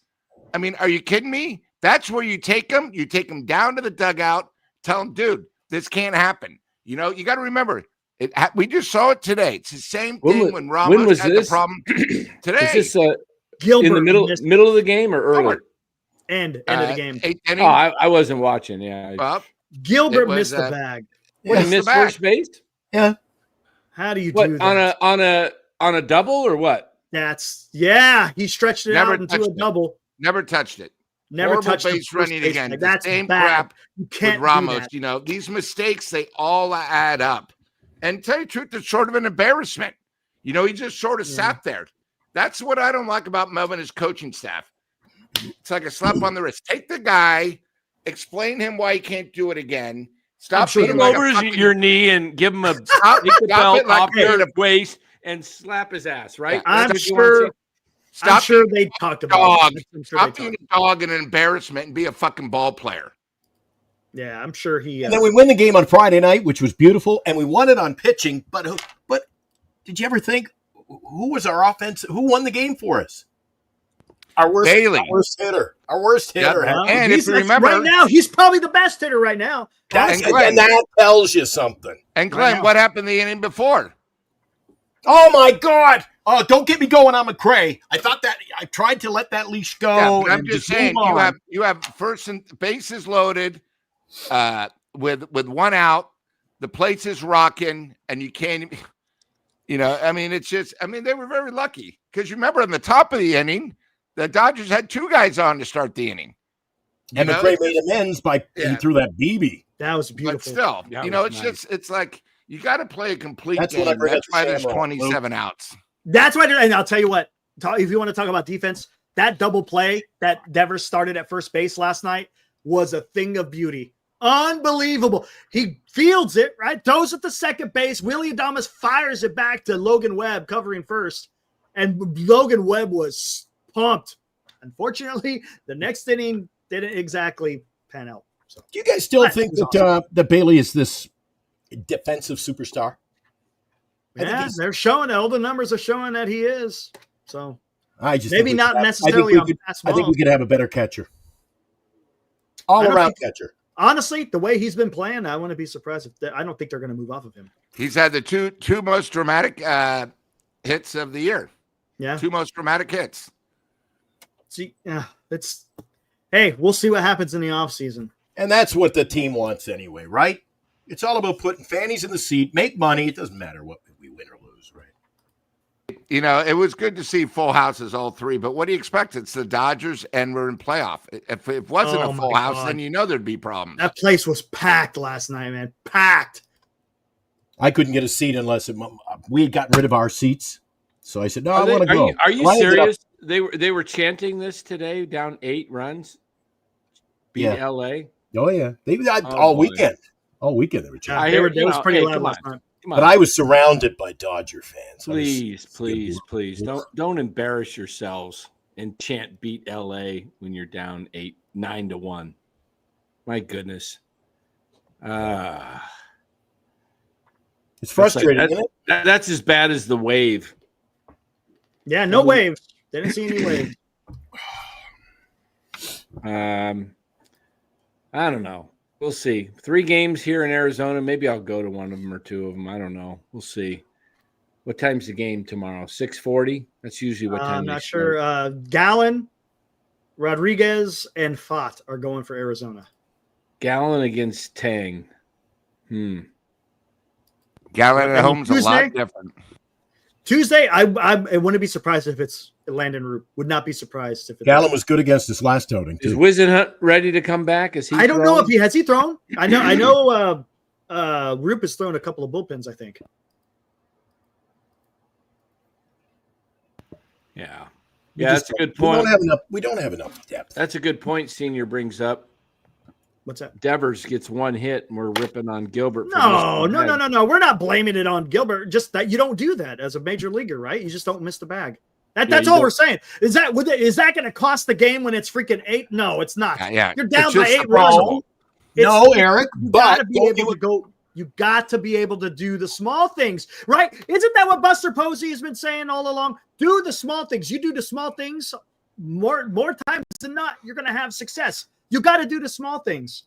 I mean, are you kidding me? That's where you take him. You take him down to the dugout. Tell him, dude, this can't happen. You got to remember, we just saw it today. It's the same thing when Ramos had the problem today. Is this Gilbert in the middle of the game or early? End of the game. 8th inning. Oh, I wasn't watching. Yeah. Well, Gilbert missed the bag. What, he missed first base? Yeah. How do you do that? On a double or what? He stretched it out into a double. Never touched it. Never horrible touched the base first running base again. tag. The That's same bad. crap You with can't do Ramos. that. You know, these mistakes, they all add up. And tell you the truth, it's sort of an embarrassment. You know, he just sort of sat there. That's what I don't like about Melvin, his coaching staff. It's like a slap on the wrist. Take the guy, explain him why he can't do it again. Stop Put being him like over your knee and give him a stop, take the stop belt it like off you're your waist and slap his ass, right? Yeah. I'm sure they talked about dog. it. I'm sure Stop they being talked. a dog and an embarrassment and be a fucking ball player. Yeah, I'm sure he. And then we win the game on Friday night, which was beautiful, and we won it on pitching. But did you ever think who was our offense? Who won the game for us? Our worst hitter. Our worst hitter. Well, And if you remember, right now, he's probably the best hitter right now. And that tells you something. And Glenn, what happened the inning before? Oh my God! Oh, don't get me going on McCray. I thought that I tried to let that leash go. Yeah, but I'm just saying you have first and bases loaded, with one out. The place is rocking, and you can't. You know, I mean, it's just. I mean, they were very lucky because you remember in the top of the inning, the Dodgers had two guys on to start the inning. And McCray made amends by he threw that BB. That was beautiful. But still, you know, it's nice. It's like you got to play a complete game. That's why there's 27 outs. That's why, and I'll tell you what. If you want to talk about defense, that double play that Devers started at first base last night was a thing of beauty. Unbelievable. He fields it, right? Throws it to second base. Willie Adames fires it back to Logan Webb covering first. And Logan Webb was pumped. Unfortunately, the next inning didn't exactly pan out. So, do you guys still think that Bailey is this defensive superstar? Yeah, they're showing all the numbers are showing that he is. So I just maybe not necessarily on fast ball. I think we could have a better catcher. All-around catcher. Honestly, the way he's been playing, I wouldn't be surprised if I don't think they're going to move off of him. He's had the two most dramatic hits of the year. Yeah, two most dramatic hits. See, hey, we'll see what happens in the offseason. And that's what the team wants anyway, right? It's all about putting fannies in the seat, make money. It doesn't matter what we win or lose, right? You know, it was good to see full houses, all three. But what do you expect? It's the Dodgers, and we're in playoff. If it wasn't a full house, then you know there'd be problems. That place was packed last night, man. Packed. I couldn't get a seat unless we had gotten rid of our seats. So I said, no, I want to go. Are you serious? They were chanting this today, down 8 runs. Beat LA. Oh yeah, they all weekend. All weekend they were chanting. I heard it was pretty loud last night. But I was surrounded by Dodger fans. Please, don't embarrass yourselves and chant "Beat LA" when you're down 9-1. My goodness, it's frustrating, isn't it? That's as bad as the wave. Yeah, no waves. Didn't see any waves. I don't know. We'll see. 3 games here in Arizona. Maybe I'll go to one of them or 2 of them. I don't know. We'll see. What time's the game tomorrow? 6:40? That's usually what time. I'm not sure. Gallen, Rodriguez, and Fott are going for Arizona. Gallen against Tang. Gallen at home's a lot different. Tuesday, I wouldn't be surprised if it's Landon Root. Would not be surprised if Gallen was good against us last outing too. Is Wisenhunt ready to come back? Is he? I don't know if he has thrown. I know. Roop has thrown a couple of bullpens, I think. Yeah, that's a good point. We don't have enough depth. That's a good point. Senior brings up. What's that? Devers gets 1 hit, and we're ripping on Gilbert. No. We're not blaming it on Gilbert. Just that you don't do that as a major leaguer, right? You just don't miss the bag. That's all we're saying. Is that going to cost the game when it's freaking 8? No, it's not. Yeah. You're down by 8 runs. No, Eric, but you got to be able to do the small things, right? Isn't that what Buster Posey has been saying all along? Do the small things. You do the small things more times than not, you're going to have success. You got to do the small things.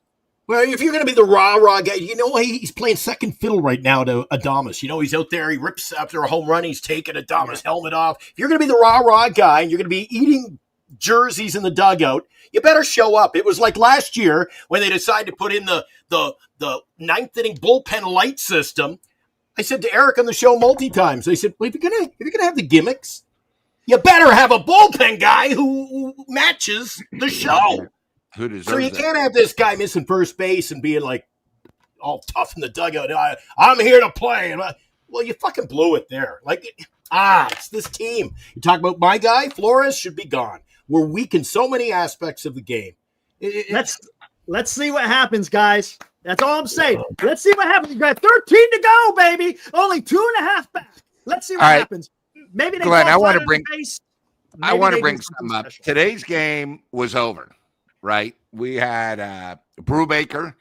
Well, if you're going to be the rah-rah guy, he's playing second fiddle right now to Adames. He's out there. He rips after a home run. He's taking Adames' helmet off. If you're going to be the rah-rah guy and you're going to be eating jerseys in the dugout, you better show up. It was like last year when they decided to put in the ninth inning bullpen light system. I said to Eric on the show multi times, I said, well, if you're gonna have the gimmicks, you better have a bullpen guy who matches the show. Who deserves So you it? can't have this guy missing first base and being like all tough in the dugout. I'm here to play. Well, you fucking blew it there. Like, it's this team. You talk about my guy, Flores should be gone. We're weak in so many aspects of the game. Let's see what happens, guys. That's all I'm saying. Let's see what happens. You got 13 to go, baby. Only 2.5 back. Let's see what happens. Maybe they Glenn, fall I want to flat on bring the face. I Maybe want to they bring do something up. special. Today's game was over, right? We had Brubaker,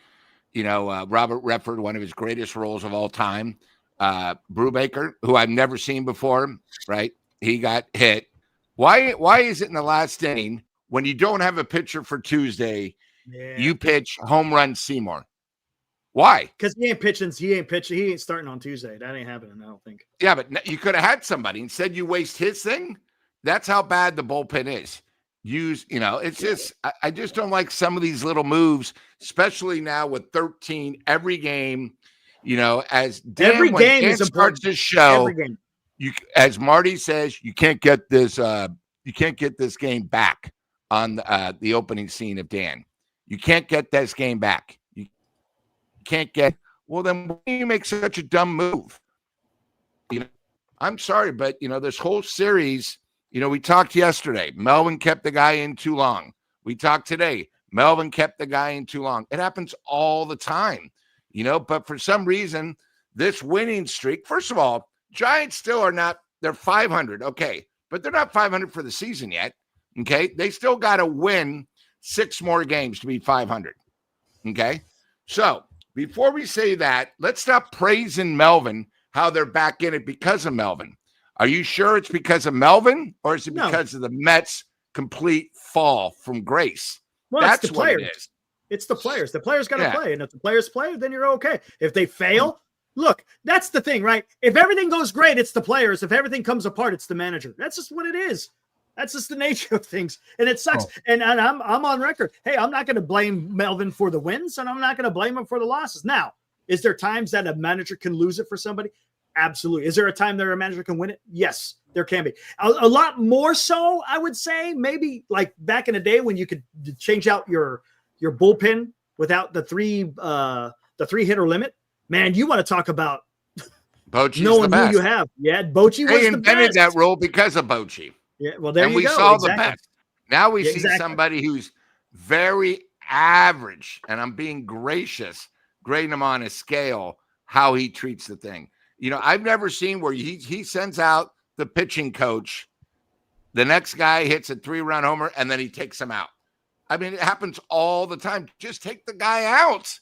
Robert Redford, one of his greatest roles of all time. Brubaker, who I've never seen before, right? He got hit. Why is it in the last inning when you don't have a pitcher for Tuesday, you pitch home run Seymour? Why? Because he ain't pitching. He ain't starting on Tuesday. That ain't happening, I don't think. Yeah, but you could have had somebody. Instead, you waste his thing. That's how bad the bullpen is. It's just, I just don't like some of these little moves, especially now with 13 every game. As Dan, Every when game Dan is starts important. this show, Every game. as Marty says, you can't get this. You can't get this game back on the opening scene of Dan. You can't get this game back. You can't get. Well, then why do you make such a dumb move? I'm sorry, but this whole series. We talked yesterday. Melvin kept the guy in too long. We talked today. Melvin kept the guy in too long. It happens all the time, but for some reason, this winning streak, first of all, Giants still are not, they're 500. Okay. But they're not 500 for the season yet. Okay. They still got to win 6 more games to be 500. Okay. So before we say that, let's stop praising Melvin, how they're back in it because of Melvin. Are you sure it's because of Melvin, or is it because of the Mets' complete fall from grace? Well, That's it's the what players. it is. It's the players. The players got to play. And if the players play, then you're okay. If they fail, look, that's the thing, right? If everything goes great, it's the players. If everything comes apart, it's the manager. That's just what it is. That's just the nature of things. And it sucks. And I'm on record. Hey, I'm not going to blame Melvin for the wins, and I'm not going to blame him for the losses. Now, is there times that a manager can lose it for somebody? Absolutely. Is there a time that a manager can win it? Yes, there can be. A lot more so, I would say, maybe like back in the day when you could change out your bullpen without the three hitter limit. Man, you want to talk about Bochy's knowing the best. who you have. Yeah, Bochy was They the invented best. that rule because of Bochy. Yeah, well, there and you we go. saw Exactly. the best. Now we see exactly. somebody who's very average, and I'm being gracious, grading him on a scale, how he treats the thing. I've never seen where he sends out the pitching coach, the next guy hits a 3-run homer, and then he takes him out. I mean, it happens all the time. Just take the guy out,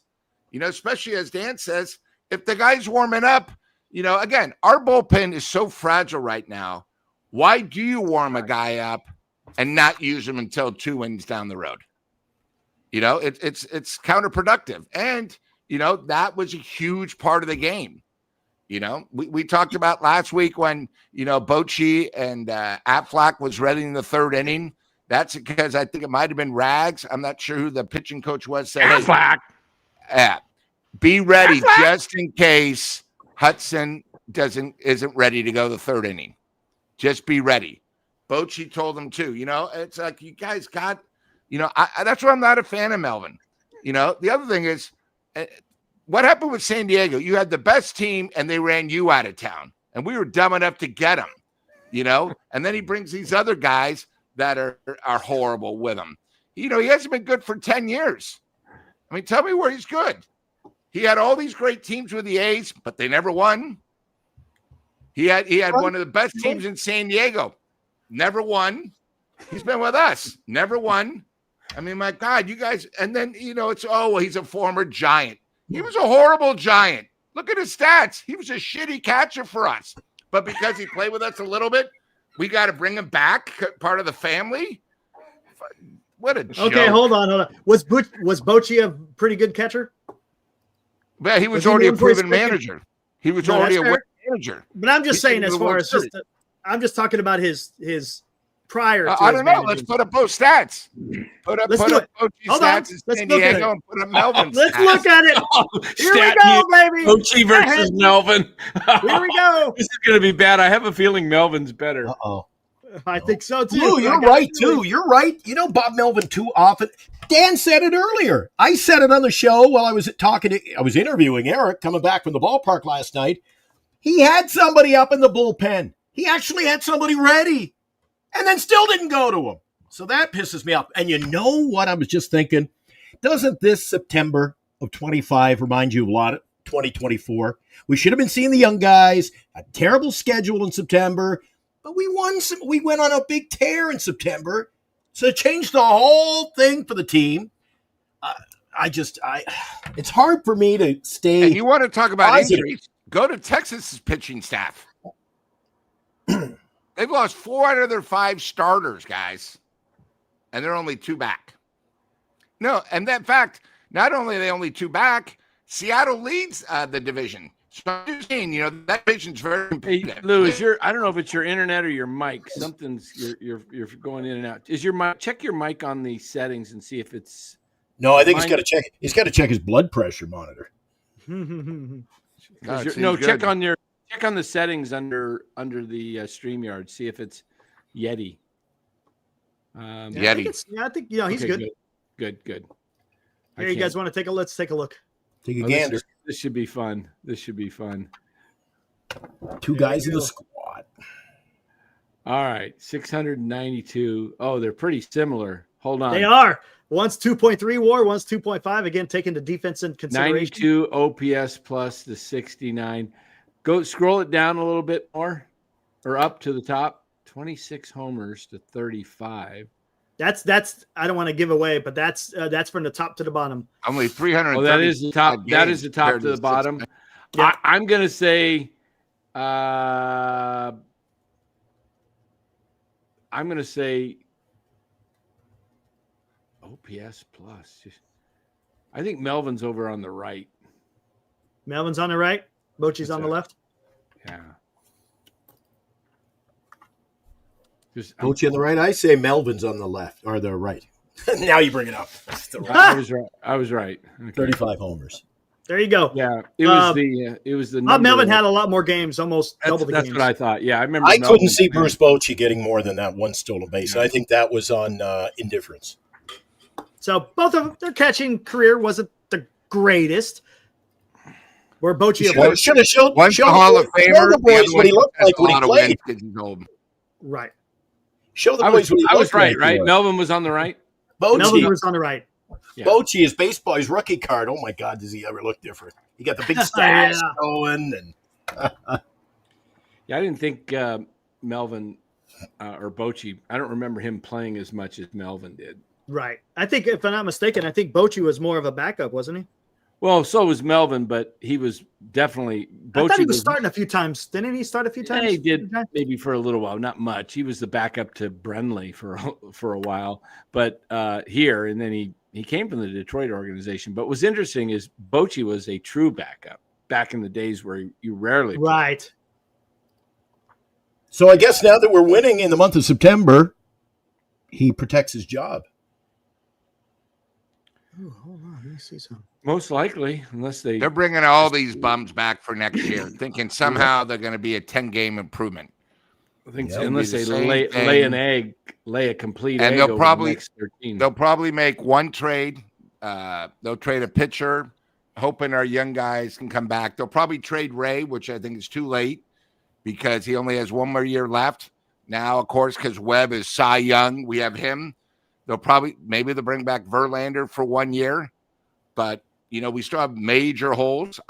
especially as Dan says, if the guy's warming up, again, our bullpen is so fragile right now. Why do you warm a guy up and not use him until 2 innings down the road? It's counterproductive. And, that was a huge part of the game. We talked about last week when, Bochy and Aflac was ready in the 3rd inning. That's because I think it might have been Rags. I'm not sure who the pitching coach was. Said, Aflac. Be ready just in case Hudson isn't ready to go the 3rd inning. Just be ready. Bochy told him too. It's like you guys got, that's why I'm not a fan of Melvin. The other thing is, what happened with San Diego? You had the best team, and they ran you out of town, and we were dumb enough to get him. And then he brings these other guys that are horrible with him. He hasn't been good for 10 years. I mean, tell me where he's good. He had all these great teams with the A's, but they never won. He had one of the best teams in San Diego, never won. He's been with us, never won. I mean, my God, you guys. And then he's a former Giant. He was a horrible Giant. Look at his stats. He was a shitty catcher for us. But because he played with us a little bit, we got to bring him back, part of the family. What a joke. Okay, hold on. Was Bochy a pretty good catcher? Well, he was already a proven manager. He was already a winning manager. But I'm just saying, as far as I'm just talking about his prior. I don't know. Let's put up both stats. Put up Bochy's stats in San Diego and put up Melvin's Let's stats. look at it. Here we go, baby. Bochy versus Melvin. Here we go. This is going to be bad. I have a feeling Melvin's better. Uh-oh. I think so too. Lou, you're right too. You're right. You know, Bob Melvin too often. Dan said it earlier. I said it on the show while I was interviewing Eric coming back from the ballpark last night. He had somebody up in the bullpen. He actually had somebody ready and then still didn't go to him. So that pisses me off. And you know what I was just thinking? Doesn't this September of 25 remind you of a lot of 2024? We should have been seeing the young guys, a terrible schedule in September, but we went on a big tear in September. So it changed the whole thing for the team. It's hard for me to stay. And you want to talk about positive. injuries? Go to Texas's pitching staff. They've lost 4 out of their 5 starters, guys, and they're only 2 back. No, and that fact, not only are they only 2 back, Seattle leads the division. So I'm just saying, that division's very competitive. Hey, Lou, I don't know if it's your internet or your mic. Something's you're going in and out. Is your mic? Check your mic on the settings and see if it's. No, I think he's got to check. He's got to check his blood pressure monitor. Check on the settings under the StreamYard. See if it's Yeti. Yeti. I think he's good. Good. Here, you guys want to let's take a look. Take a gander. This should be fun. 2 guys in the squad. All right, 692. Oh, they're pretty similar. Hold on. They are. One's 2.3 WAR, one's 2.5. Again, taking the defense in consideration. 92 OPS plus the 69. Go scroll it down a little bit more, or up to the top. 26 homers to 35. That's. I don't want to give away, but that's from the top to the bottom. Only 300. Oh, that is the top. That is the top to the bottom. Yeah. I'm gonna say. I'm gonna say. OPS plus. I think Melvin's over on the right. Melvin's on the right. Bochy's on the left. Yeah. Bochy on the right. I say Melvin's on the left or the right. Now you bring it up. I was right. Okay. 35 homers. There you go. Yeah, it was the. Bob Melvin had a lot more games, almost double the games. That's what I thought. Yeah, I remember. I couldn't see Bruce Bochy getting more than that one stolen base. Yeah. I think that was on indifference. So both of their catching career wasn't the greatest. Where Bochy should have showed the Hall of Famer the boys what he looked like when he played. Right. Show the boys what he looked like. I was right. Melvin was on the right. Melvin was on the right. Yeah. Bochy, his baseball, his rookie card. Oh my God, does he ever look different? He got the big stash going, and yeah, I didn't think Melvin or Bochy. I don't remember him playing as much as Melvin did. Right. I think, if I'm not mistaken, Bochy was more of a backup, wasn't he? Well, so was Melvin, but he was definitely. Bochy I thought he was starting a few times. Didn't he start a few times? Yeah, he did, maybe for a little while, not much. He was the backup to Brenly for a while, but here, and then he came from the Detroit organization. But what's interesting is Bochy was a true backup back in the days where you rarely played. Right. So I guess now that we're winning in the month of September, he protects his job. Oh, hold on, let me see something. Most likely, unless they're bringing all these bums back for next year, thinking somehow they're going to be a 10-game improvment. I think so, unless they lay an egg, lay a complete and egg. They'll probably make one trade. They'll trade a pitcher, hoping our young guys can come back. They'll probably trade Ray, which I think is too late because he only has one more year left. Now, of course, because Webb is Cy Young, we have him. Maybe they'll bring back Verlander for 1 year, but we still have major holes.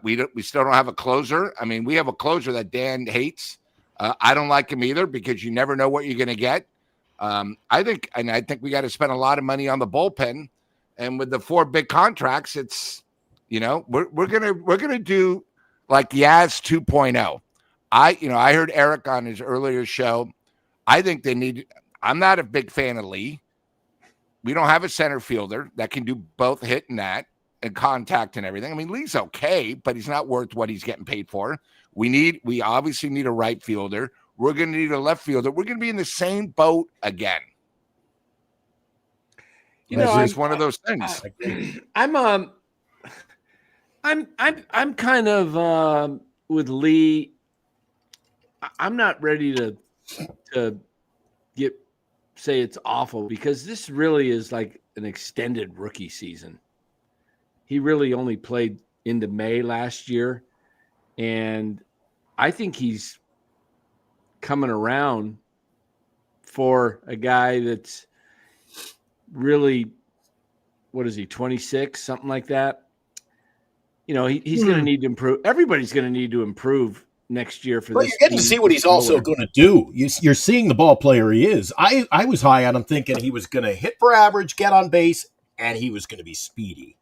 We still don't have a closer. I mean, we have a closer that Dan hates. I don't like him either because you never know what you're going to get. I think we got to spend a lot of money on the bullpen, and with the 4 big contracts, it's we're gonna do like Yaz 2.0. I heard Eric on his earlier show. I think they need. I'm not a big fan of Lee. We don't have a center fielder that can do both hit and that and contact and everything. I mean, Lee's okay, but he's not worth what he's getting paid for. We obviously need a right fielder. We're going to need a left fielder. We're going to be in the same boat again. It's one of those things. I'm kind of with Lee. I'm not ready to say it's awful because this really is like an extended rookie season. He really only played into May last year, and I think he's coming around for a guy that's really, what is he, 26, something like that. You know, he's going to need to improve. Everybody's going to need to improve next year for Well, this. you're getting to see what he's also going to do. You're seeing the ball player he is. I was high on him thinking he was going to hit for average, get on base, and he was going to be speedy.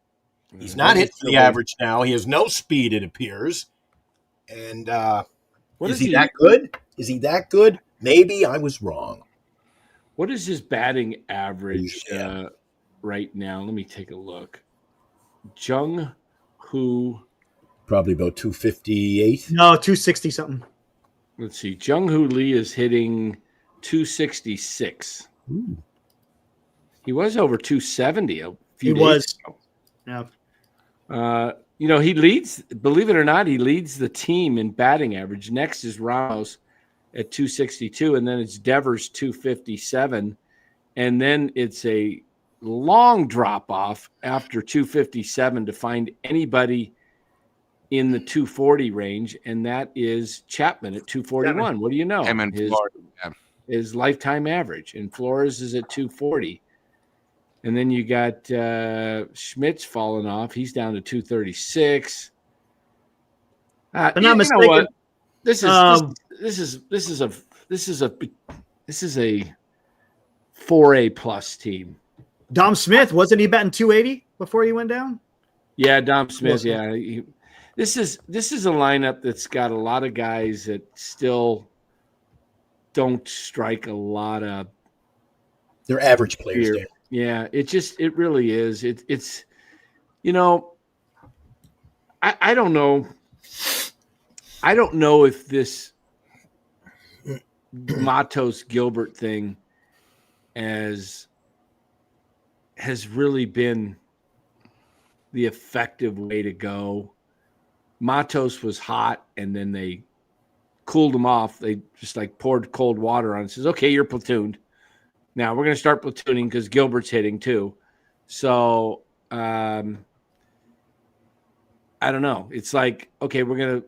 He's not hitting for the average now. He has no speed, it appears. And is he that good? Is he that good? Maybe I was wrong. What is his batting average right now? Let me take a look. Jung Hoo. Probably about 258. No, 260 something. Let's see. Jung Hoo Lee is hitting 266. Ooh. He was over 270 a few He days was. ago. Yeah. You know, he leads, believe it or not, he leads the team in batting average. Next is Ramos at 262, and then it's Devers 257. And then it's a long drop off after 257 to find anybody in the 240 range, and that is Chapman at 241. What do you know? His lifetime average, and Flores is at 240. And then you got Schmidt's falling off. He's down to 236. I'm not mistaken. This is a 4A plus team. Dom Smith, wasn't he batting 280 before he went down? Yeah, Dom Smith. Yeah, this is a lineup that's got a lot of guys that still don't strike a lot of. They're average players there. Yeah, it really is. It's you know, I don't know. I don't know if this Matos Gilbert thing has really been the effective way to go. Matos was hot, and then they cooled him off. They just like poured cold water on him. Says, okay, you're platooned. Now we're going to start platooning because Gilbert's hitting too. So I don't know. It's like, okay, we're gonna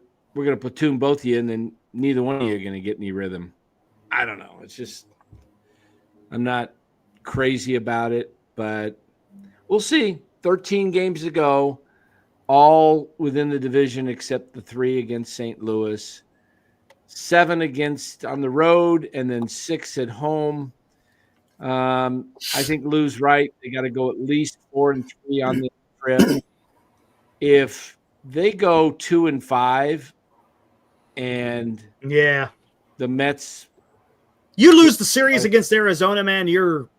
platoon both of you, and then neither one of you are going to get any rhythm. I don't know. It's just I'm not crazy about it, but we'll see. 13 games to go, all within the division except the 3 against St. Louis, 7 against on the road, and then 6 at home. I think Lou's right. They got to go at least 4-3 on the trip. If they go 2-5, and the Mets, you lose the series against Arizona, man. You're.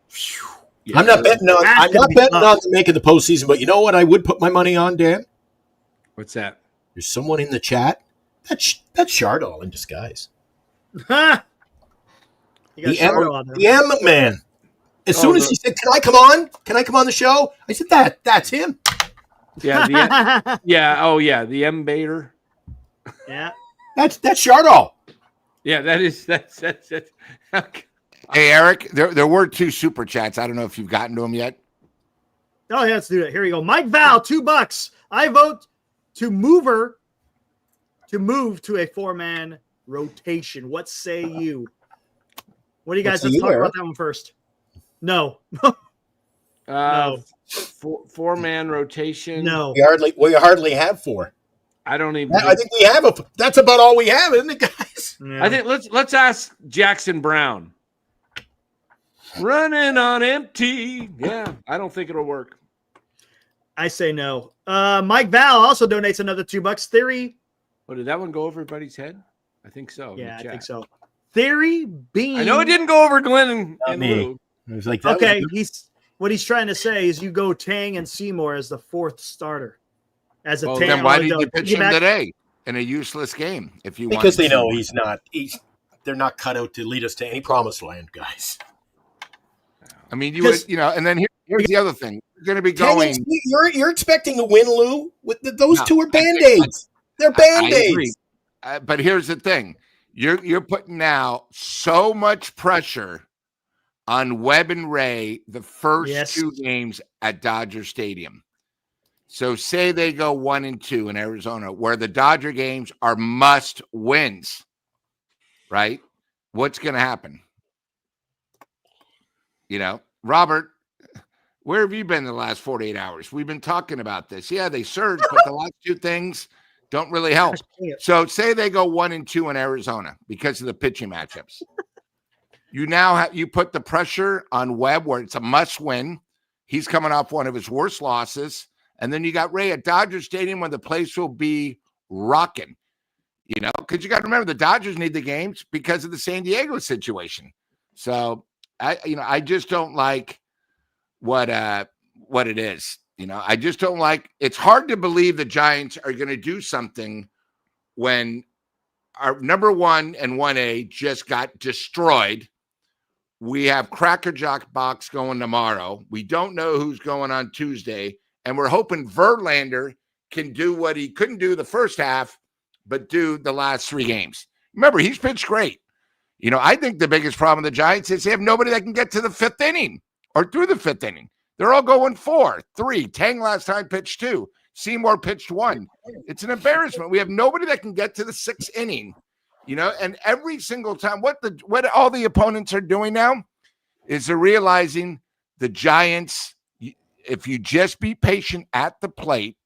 I'm not betting on making the postseason, but you know what? I would put my money on, Dan. What's that? There's someone in the chat. That's Chardall in disguise. The M man. As soon as he said, "Can I come on? Can I come on the show?" I said, "That's him." Yeah, the M baiter. Yeah, that's Chardall. Yeah, that's. Okay. Hey, Eric, there were 2 super chats. I don't know if you've gotten to them yet. Oh yeah, let's do it. Here we go. Mike Val, $2. I vote to move to a 4-man rotation. What say you? What do you guys? Let's talk about that one first. No. No. 4-man rotation. No. We hardly have 4. I don't even. I think we have that's about all we have, isn't it, guys? Yeah. I think let's ask Jackson Brown. Running on empty. Yeah, I don't think it'll work. I say no. Mike Val also donates another $2. Theory. Oh, did that one go over everybody's head? I think so. Yeah, I think so. Theory being. I know it didn't go over Glenn and Lou. It was like okay. What he's trying to say is you go Tang and Seymour as the 4th starter. As a Tang. Then why did you pitch him today in a useless game? Because they know they're not cut out to lead us to any promised land, guys. I mean, and then here's the other thing. You're going to be going. You're expecting to win, Lou. Those 2 are Band-Aids. They're Band-Aids. But here's the thing. You're putting now so much pressure on Webb and Ray the first Yes. 2 games at Dodger Stadium. So say they go 1-2 in Arizona, where the Dodger games are must wins, right? What's going to happen? Robert, where have you been the last 48 hours? We've been talking about this. Yeah, they surged, but the last 2 things don't really help. So say they go 1-2 in Arizona because of the pitching matchups. You now you put the pressure on Webb where it's a must win. He's coming off one of his worst losses. And then you got Ray at Dodger Stadium when the place will be rocking, because you got to remember the Dodgers need the games because of the San Diego situation. So I just don't like what it is. I just don't like. It's hard to believe the Giants are going to do something when our number 1 and 1A just got destroyed. We have Cracker Jack box going tomorrow. We don't know who's going on Tuesday. And we're hoping Verlander can do what he couldn't do the first half, but do the last 3 games. Remember, he's pitched great. I think the biggest problem with the Giants is they have nobody that can get to the 5th inning or through the 5th inning. They're all going 4, 3. Tang last time pitched 2. Seymour pitched 1. It's an embarrassment. We have nobody that can get to the 6th inning. And every single time, what all the opponents are doing now is they're realizing the Giants, if you just be patient at the plate,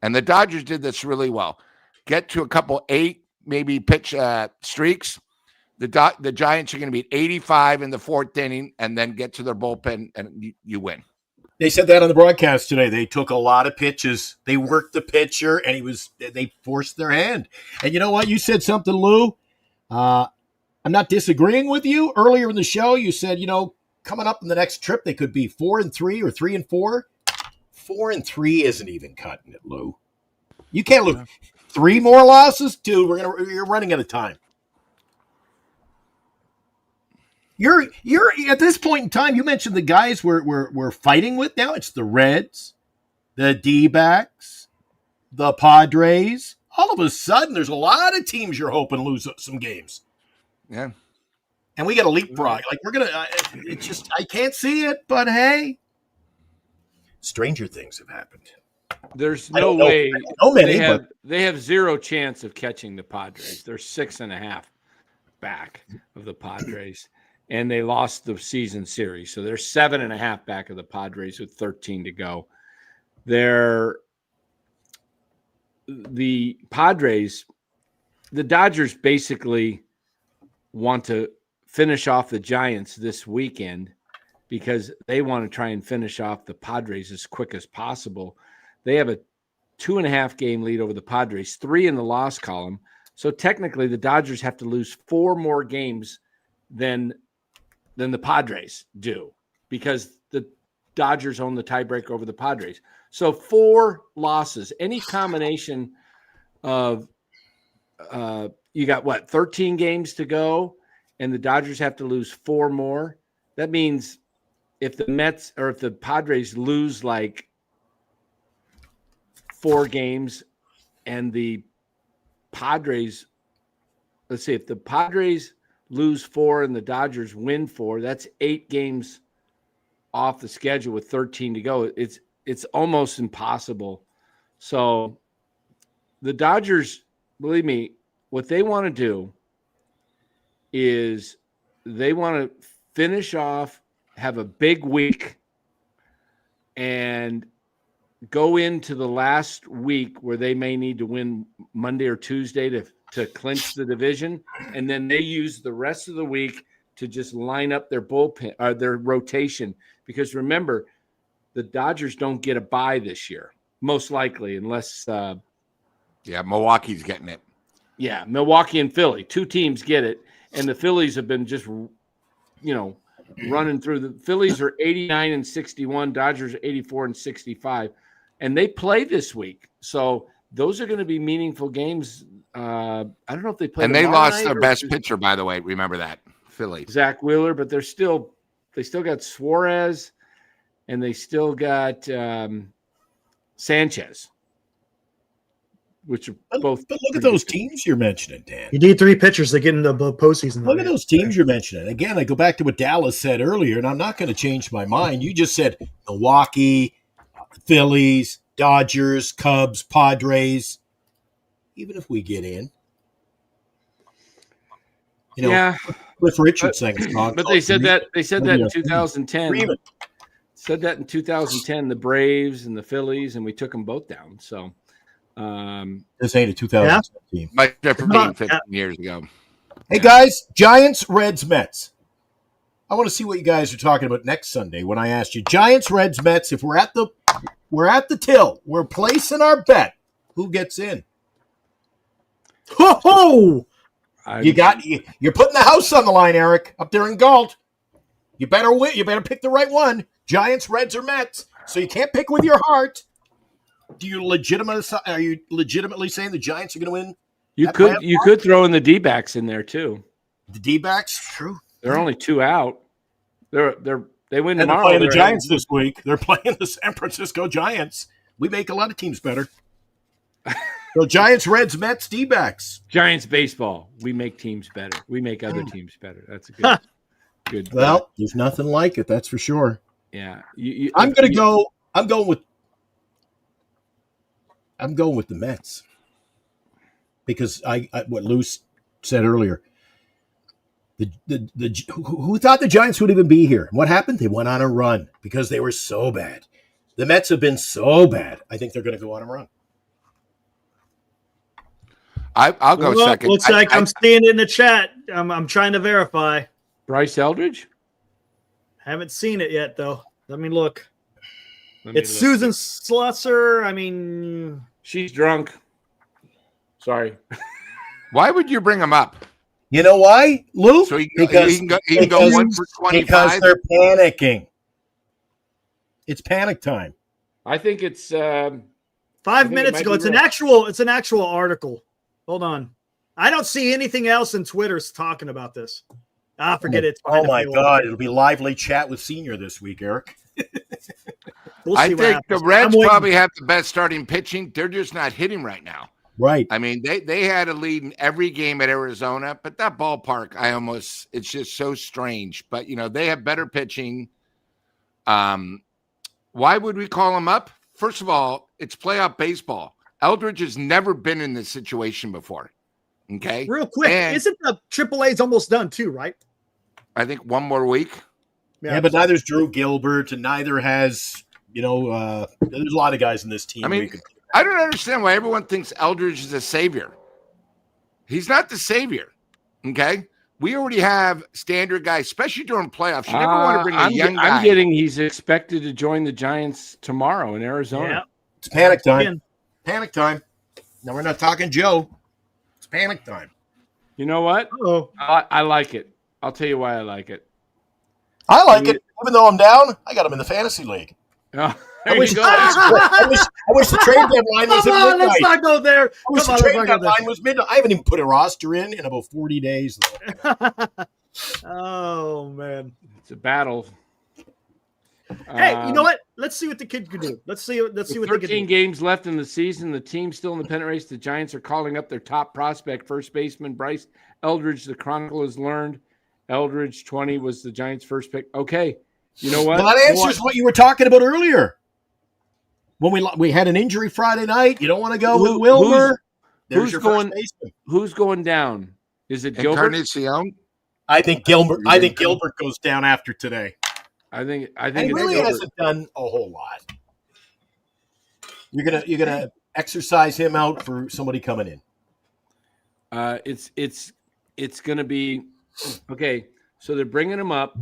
and the Dodgers did this really well, get to a couple 8 maybe pitch streaks, the Giants are going to be at 85 in the 4th inning and then get to their bullpen and you win. They said that on the broadcast today. They took a lot of pitches. They worked the pitcher, and they forced their hand. And you know what? You said something, Lou. I'm not disagreeing with you. Earlier in the show, you said, coming up in the next trip, they could be 4-3 or 3-4. 4-3 isn't even cutting it, Lou. You can't lose 3 more losses, dude. You're running out of time. You're at this point in time. You mentioned the guys we're fighting with now. It's the Reds, the D-backs, the Padres. All of a sudden, there's a lot of teams you're hoping lose some games. Yeah, and we got a leapfrog. Like we're gonna. It's just I can't see it, but hey, stranger things have happened. There's no way. They have 0 chance of catching the Padres. They're 6.5 back of the Padres. And they lost the season series. So they're 7.5 back of the Padres with 13 to go. The Padres, the Dodgers basically want to finish off the Giants this weekend because they want to try and finish off the Padres as quick as possible. They have a 2.5 game lead over the Padres, 3 in the loss column. So technically the Dodgers have to lose 4 more games than the Padres do because the Dodgers own the tiebreaker over the Padres. So 4 losses, any combination of you got 13 games to go and the Dodgers have to lose 4 more. That means if the Mets or if the Padres lose like 4 games and the Padres, let's see, if the Padres lose 4 and the Dodgers win 4, that's 8 games off the schedule with 13 to go. It's almost impossible. So the Dodgers, believe me, what they want to do is they want to finish off, have a big week, and go into the last week where they may need to win Monday or Tuesday to clinch the division, and then they use the rest of the week to just line up their bullpen or their rotation. Because remember, the Dodgers don't get a bye this year, most likely, unless Milwaukee's getting it. Yeah, Milwaukee and Philly, 2 teams get it, and the Phillies have been just running through. The Phillies are 89-61, Dodgers 84-65, and they play this week. So those are going to be meaningful games. I don't know if they play. And they lost their best pitcher, by the way. Remember that, Philly. Zach Wheeler, but they still got Suarez, and they still got Sanchez. which are But both. look at those teams you're mentioning, Dan. You need 3 pitchers to get in the postseason. Look at those teams you're mentioning. Again, I go back to what Dallas said earlier, and I'm not going to change my mind. You just said Milwaukee, Phillies, Dodgers, Cubs, Padres. Even if we get in, Yeah, Cliff Richard sang a song. but they said that in 2010. Freeman. Said that in 2010, the Braves and the Phillies, and we took them both down. So, This ain't a 2017. Much different being 15 years ago. Hey guys, Giants, Reds, Mets. I want to see what you guys are talking about next Sunday when I asked you. Giants, Reds, Mets. If we're at the till, we're placing our bet. Who gets in? Ho! You're putting the house on the line, Eric, up there in Galt. You better win. You better pick the right one. Giants, Reds, or Mets. So you can't pick with your heart. Are you legitimately saying the Giants are going to win? you could throw in the D-backs in there too. The D-backs? True. They're only 2 out. They win And they're tomorrow. playing the Giants this week. They're playing the San Francisco Giants. We make a lot of teams better. So Giants, Reds, Mets, D-backs. Giants baseball. We make teams better. We make other teams better. That's a good. Well, there's nothing like it. That's for sure. Yeah. I'm going with the Mets because I what Lou said earlier. Who thought the Giants would even be here? What happened? They went on a run because they were so bad. The Mets have been so bad. I think they're going to go on a run. I'll go second. Looks like I'm seeing it in the chat. I'm trying to verify. Bryce Eldridge? Haven't seen it yet, though. Let me look. It's Susan Slusser. I mean, she's drunk. Sorry. Why would you bring him up? You know why, Lou? So he can go 1 for 25. Because they're panicking. It's panic time. I think it's 5 minutes ago. It's an actual article. Hold on. I don't see anything else in Twitter's talking about this. Forget it. Oh my God. It'll be lively chat with Senior this week, Eric. I think the Reds probably have the best starting pitching. They're just not hitting right now. Right. I mean, they had a lead in every game at Arizona, but that ballpark, it's just so strange. But, they have better pitching. Why would we call them up? First of all, it's playoff baseball. Eldridge has never been in this situation before. Okay. Real quick. Isn't the AAA's almost done too, right? I think 1 more week. Yeah, but neither's Drew Gilbert and neither has, there's a lot of guys in this team. I mean, I don't understand why everyone thinks Eldridge is a savior. He's not the savior. Okay. We already have standard guys, especially during playoffs. You never want to bring a young guy. I'm getting he's expected to join the Giants tomorrow in Arizona. Yeah. It's panic time. Panic time. Now, we're not talking Joe. It's panic time. You know what? Oh, I like it. I'll tell you why I like it. I like it. Even though I'm down, I got him in the fantasy league. Oh, I wish the trade deadline was at midnight. Let's not go there. I wish the trade deadline was midnight. I haven't even put a roster in about 40 days. Oh, man. It's a battle. Hey, you know what? Let's see what the kid can do. Let's see what they can do. 13 games left in the season. The team's still in the pennant race. The Giants are calling up their top prospect, first baseman Bryce Eldridge. The Chronicle has learned Eldridge 20 was the Giants' first pick. Okay, you know what? Well, that answers what you were talking about earlier. When we had an injury Friday night, you don't want to go with Wilmer. Who's going down? Is it Gilbert? Encarnacion? I think Gilbert goes down after today. I think he really hasn't done a whole lot. You're gonna exercise him out for somebody coming in. It's gonna be okay. So they're bringing him up,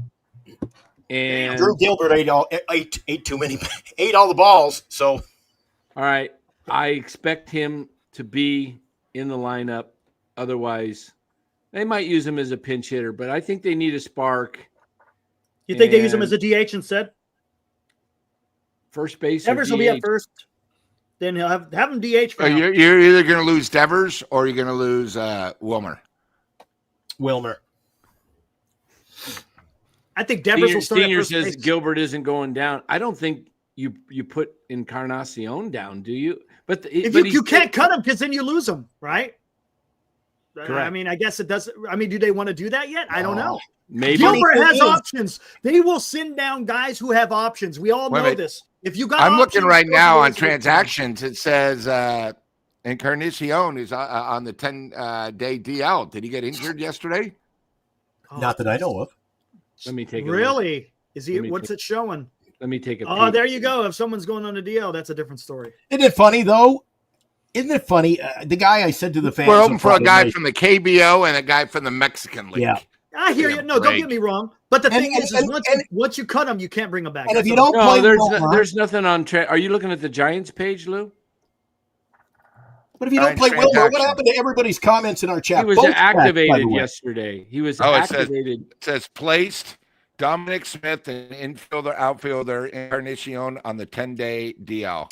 and Drew Gilbert ate all the balls. So, all right, I expect him to be in the lineup. Otherwise, they might use him as a pinch hitter, but I think they need a spark. You think they use him as a DH instead? First base. Devers will be at first. Then he'll have him DH. For you're either going to lose Devers or you're going to lose Wilmer. I think Devers will start. Senior says Gilbert isn't going down. I don't think you put Encarnacion down, do you? But you can't cut him because then you lose him, right? Correct. I mean, I guess it doesn't. I mean, do they want to do that yet? I don't know. Maybe Gilbert has options. They will send down guys who have options. We all know this. If you got, I'm looking right now on transactions. It says Encarnacion is on the 10-day DL. Did he get injured yesterday? Not that I know of. Let me take a really. Look. Is he? What's it showing? Let me take a Oh, peek. there you go. If someone's going on a DL, that's a different story. Isn't it funny though? Isn't it funny? The guy I said to the fans, we're open for a guy from the KBO and a guy from the Mexican League. Yeah. I hear you. No, don't get me wrong. But the thing is once you cut them, you can't bring them back. And if you don't play, there's nothing on. Are you looking at the Giants page, Lou? But if you don't play Wilmer, what happened to everybody's comments in our chat? He was activated yesterday. He was activated. It says placed Dominic Smith, an infielder, outfielder, Encarnacion on the 10-day DL.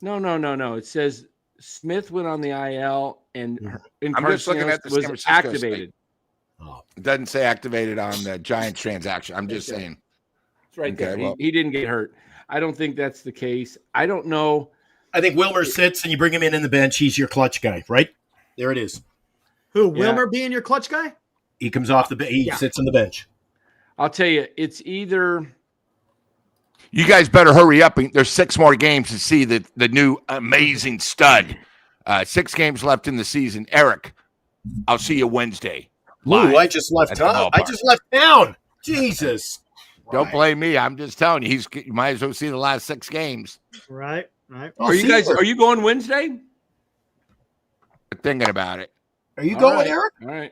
No. It says Smith went on the IL and I'm just looking at the was activated. Oh. It doesn't say activated on the Giants transaction. I'm just saying. It's right there. Well, he didn't get hurt. I don't think that's the case. I don't know. I think Wilmer sits and you bring him in the bench. He's your clutch guy, right? There it is. Who, Wilmer being your clutch guy? He comes off the bench. He sits on the bench. I'll tell you, it's either. You guys better hurry up. There's 6 more games to see the new amazing stud. 6 games left in the season. Eric, I'll see you Wednesday. Lou, I just left town. I just left town. Jesus. Don't blame me. I'm just telling you, you might as well see the last 6 games. Right. Are you going Wednesday? Thinking about it. Are you going, Eric? All right.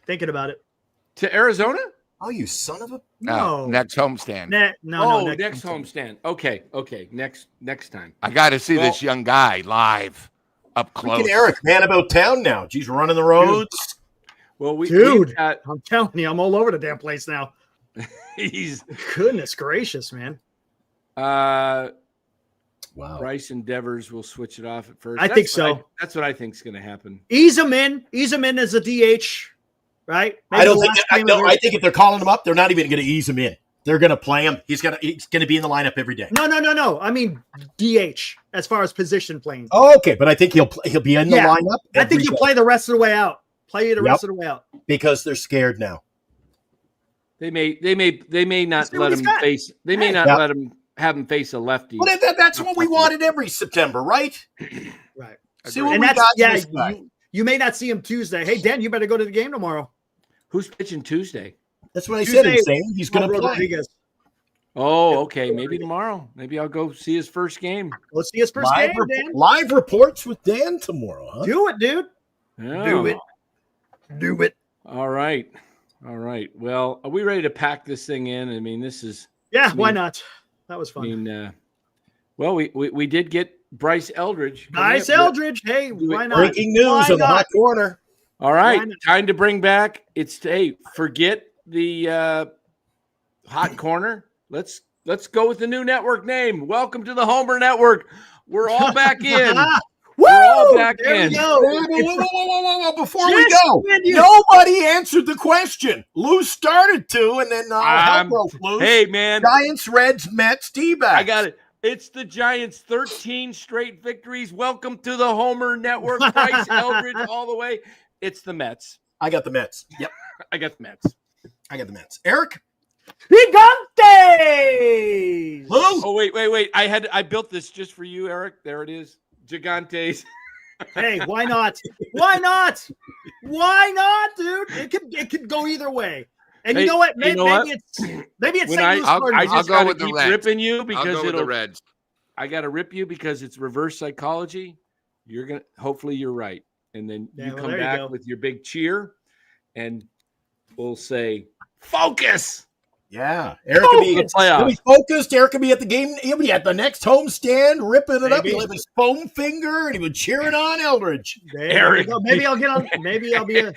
Thinking about it. To Arizona? Oh, you son of a... No. Next homestand. Next homestand. Okay. Next time. I got to see this young guy live up close. Look at Eric, man about town now. He's running the roads. Well, I'm telling you, I'm all over the damn place now. Goodness gracious, man. Wow. Bryson Devers will switch it off at first. I think so. That's what I think is going to happen. Ease him in as a DH, right? Maybe I think if they're calling him up, they're not even going to ease him in. They're going to play him. He's going to be in the lineup every day. No. I mean DH as far as position playing. Oh, okay, but I think he'll be in the lineup. I think he'll play the rest of the way out. Rest of the way out because they're scared now. They may not let him face. They may not let him have him face a lefty. Well, that's what we wanted every September, right? Right. See what we got. You may not see him Tuesday. Hey, Dan, you better go to the game tomorrow. Who's pitching Tuesday? That's what I said. He's going to play. Oh, okay. Maybe tomorrow. Maybe I'll go see his first game. Go see his first game, Dan. Live reports with Dan tomorrow. Huh? Do it, dude. Yeah. Do it. All right. Well, are we ready to pack this thing in? I mean, this is. Yeah, why not? That was fun. I mean, we did get Bryce Eldridge. Eldridge. Hey, why not? Breaking news on the hot corner. All right. Time to bring back. Forget the hot corner. Let's go with the new network name. Welcome to the Homer Network. We're all back in. Woo! We're all back in. Whoa. Before we go, nobody answered the question. Lou started to, and then help broke loose. Hey, man. Giants, Reds, Mets, D-backs. I got it. It's the Giants' 13 straight victories. Welcome to the Homer Network. Bryce Eldridge all the way. It's the Mets. I got the Mets. Yep. I got the Mets. Eric? Gigantes! Lou? Oh, wait. I built this just for you, Eric. There it is. Gigantes. Hey, why not? Dude? It could go either way. And you know what? Maybe it's St. Louis. I just go with keep ripping you because with the Reds. I got to rip you because it's reverse psychology. Hopefully you're right. And then you come back with your big cheer and we'll say, focus. Yeah. Eric will be focused. Eric will be at the game. He'll be at the next homestand, ripping it up. He'll have his foam finger and he'll be cheering on Eldridge. Eric. Maybe I'll get on. Maybe I'll be a.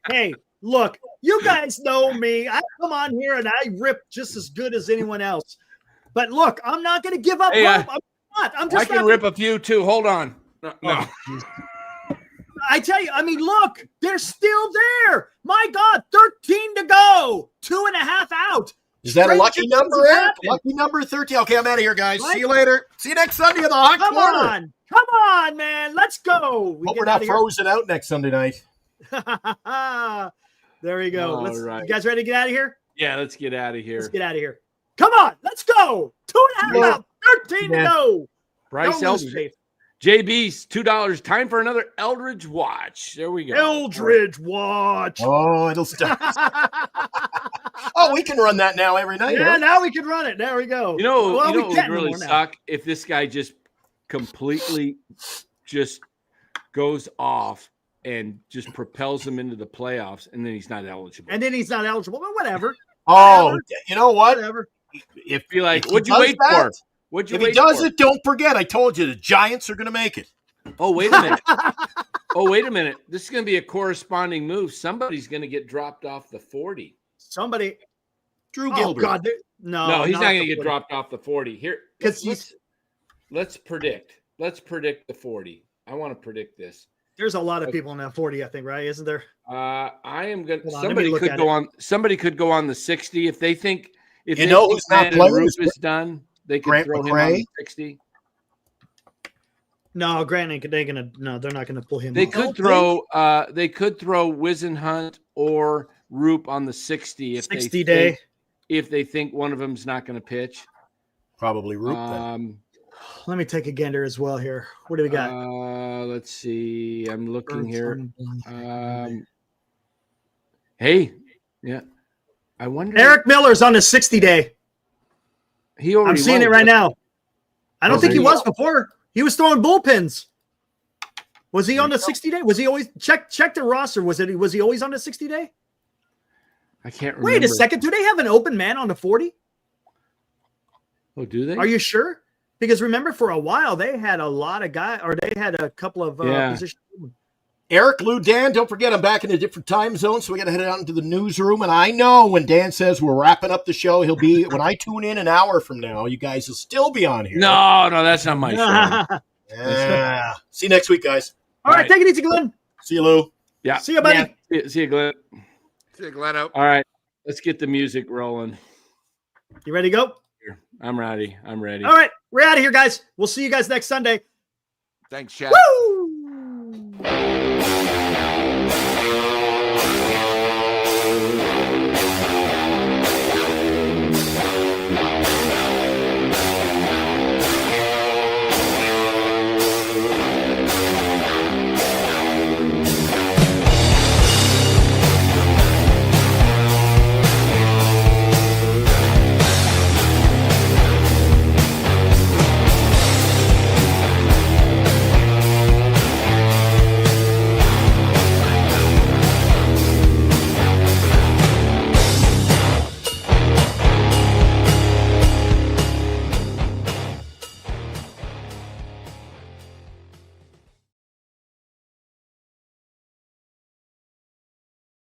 Hey, look, you guys know me. I come on here and I rip just as good as anyone else. But look, I'm not going to give up hope. I'm just. I can rip a few too. Hold on. No. I tell you, I mean, look, they're still there. My God, 13 to go, 2.5 out. Is that a lucky things number, have Eric? happened. Lucky number 13. Okay, I'm out of here, guys. What? See you later. See you next Sunday in the Hot Corner. Come on, man. Let's go. Hope we're not frozen out next Sunday night. There we go. All right. You guys ready to get out of here? Yeah, let's get out of here. Let's get out of here. Come on. Let's go. 2.5 out. 13 to go. Bryce Don't lose Eldridge. faith. JB's $2. Time for another Eldridge watch. There we go. Eldridge watch. Oh, it'll stop. Oh, we can run that now every night. Yeah, huh? now we can run it. There we go. You know, Well, you know we what can't would really anymore now. suck if this guy just completely just goes off and just propels him into the playoffs, and then he's not eligible. And then he's not eligible, but whatever. Oh, you know what? Whatever. If Be like, if he what'd you does wait that, for? What'd you If he wait does for? it, don't forget. I told you the Giants are going to make it. Oh, wait a minute. Oh, wait a minute. This is going to be a corresponding move. Somebody's going to get dropped off the 40. Somebody. Drew Oh, Gilbert. God. No, No, he's not going to the get dropped off the 40. Here, 'Cause let's predict. Let's predict the 40. I want to predict this. There's a lot of people in that 40, I think, right? Isn't there? I am going. Hold on, let me Somebody look could at go it. on. Somebody could go on the 60 if they think. If You they know think who's not Brandon playing Roop is is done, they could Grant throw him on McRae. the 60. No, Grant ain't they're gonna. No, they're not gonna pull him. They off. could throw. They could throw Wisenhunt or Roop on the 60 if 60 they day. think, if they think one of them's not going to pitch. Probably Root. then. Let me take a gander as well here. What do we got? Let's see. I'm looking here. Hey, yeah. I wonder. Eric Miller's on the 60 day. He already I'm seeing was. it right now. I don't Oh, think he there you was before. He was throwing bullpens. Was he on the 60 day? Was he always check the roster? Was he always on the 60 day? I can't remember. Wait a second. Do they have an open man on the 40? Oh, do they? Are you sure? Because remember, for a while they had a lot of guys, or they had a couple of positions. Eric, Lou, Dan, don't forget I'm back in a different time zone, so we got to head out into the newsroom. And I know when Dan says we're wrapping up the show, he'll be when I tune in an hour from now. You guys will still be on here. No, that's not my show. Yeah. See you next week, guys. All right, take it easy, Glenn. See you, Lou. Yeah. See you, buddy. See you, Glenn. See you, Gleno. All right, let's get the music rolling. You ready to go? I'm ready. I'm ready. All right, we're out of here, guys. We'll see you guys next Sunday. Thanks, Chad. Woo!